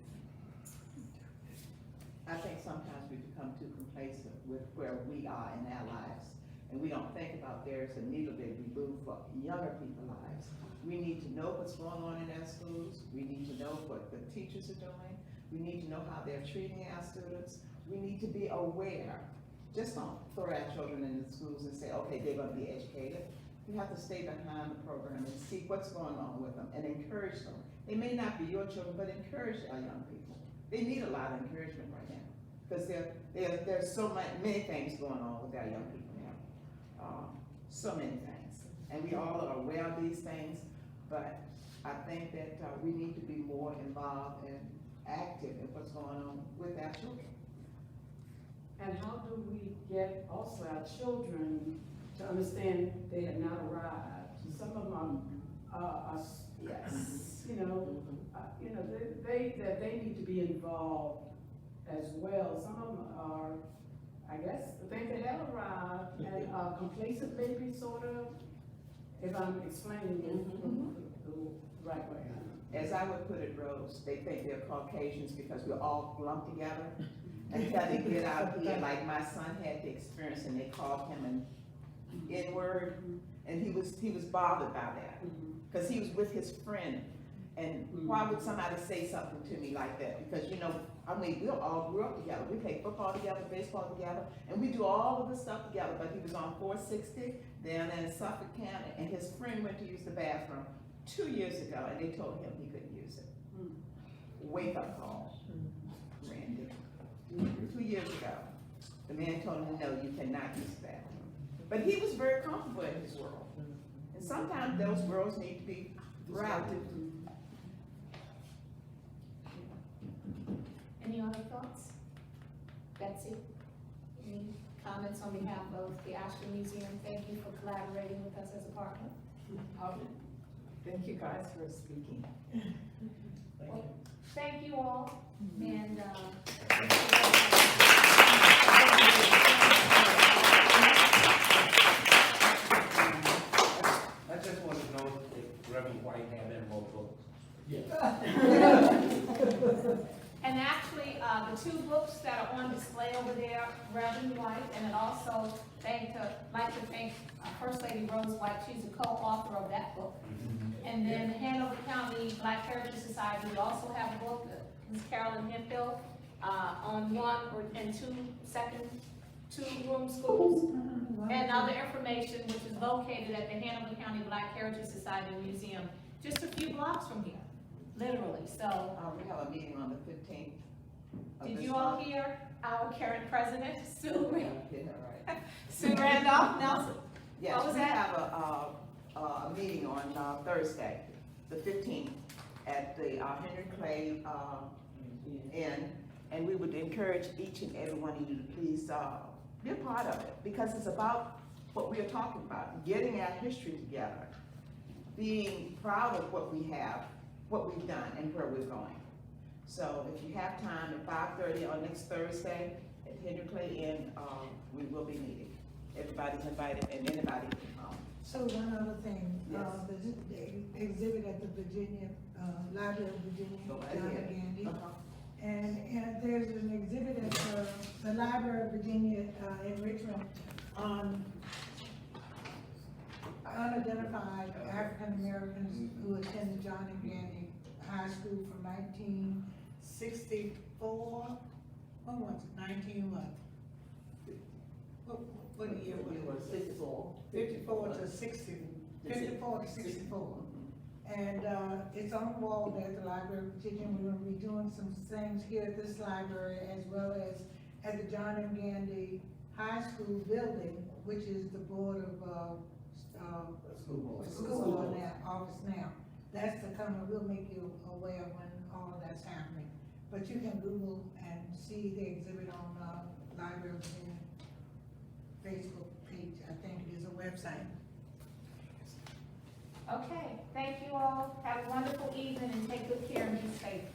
I think sometimes we become too complacent with where we are in our lives, and we don't think about there's a needle that we move for younger people's lives. We need to know what's going on in our schools. We need to know what the teachers are doing. We need to know how they're treating our students. We need to be aware. Just don't throw our children in the schools and say, okay, they're going to be educated. You have to stay behind the program and see what's going on with them and encourage them. They may not be your children, but encourage our young people. They need a lot of encouragement right now, because there's so many things going on with our young people now. So many things. And we all are aware of these things, but I think that we need to be more involved and active in what's going on with our children. And how do we get also our children to understand they have not arrived? Some of them are yes, they need to be involved as well. Some of them are, I guess, think they have arrived and are complacent, maybe, sort of, if I'm explaining it the right way. As I would put it, Rose, they think they're Caucasians because we're all lumped together. Until they get out here, like my son had the experience, and they called him an N-word, and he was bothered by that, because he was with his friend, and why would somebody say something to me like that? Because we all grew up together. We played football together, baseball together, and we do all of this stuff together. But he was on 460 down in Suffolk County, and his friend went to use the bathroom 2 years ago, and they told him he couldn't use it. Wake up call, Randy. 2 years ago, the man told him, no, you cannot use the bathroom. But he was very comfortable in his world. And sometimes those worlds need to be routed. Betsy, any comments on behalf of the Ashland Museum? Thank you for collaborating with us as a partner. Thank you guys for speaking. Thank you all, and, I just want to know if Reverend White had any more books. Yes. and actually, the two books that are on display over there, Reverend White, and then also like to thank First Lady Rose White, she's a co-author of that book. And then Hanover County Black Heritage Society, we also have a book, Ms. Carolyn Hemphill, on two-room schools. And other information which is located at the Hanover County Black Heritage Society Museum, just a few blocks from here, literally, so. We have a meeting on the 15th. Did you all hear our current president, Sue Right. Sue Randolph Nelson? Yes, What was we that? have a meeting on Thursday, the 15th, at the Henry Clay Inn, and we would encourage each and every one of you to please be a part of it, because it's about what we are talking about, getting our history together, being proud of what we have, what we've done, and where we're going. So if you have time at 5:30 on next Thursday at Henry Clay Inn, we will be meeting. Everybody's invited, and anybody can come. So one other thing, Yes. the exhibit at the Virginia, Library of Virginia, Go right John ahead. Gandy. Uh-huh. And there's an exhibit at the Library of Virginia, in Richmond on unidentified African Americans who attended John and Gandy High School from 1964, when was it, 19 what? What year was it? 54. 54 to 60, 54 to 64. And, it's on the wall there at the Library of Virginia. We're gonna be doing some things here at this library as well as at the John M. Gandy High School building, which is the board of, school on that office now. That's the kind of, we'll make you aware when all of that's happening. But you can Google and see the exhibit on, Library of Virginia Facebook page. I think it is a website. Okay, thank you all, have a wonderful evening and take good care and be safe.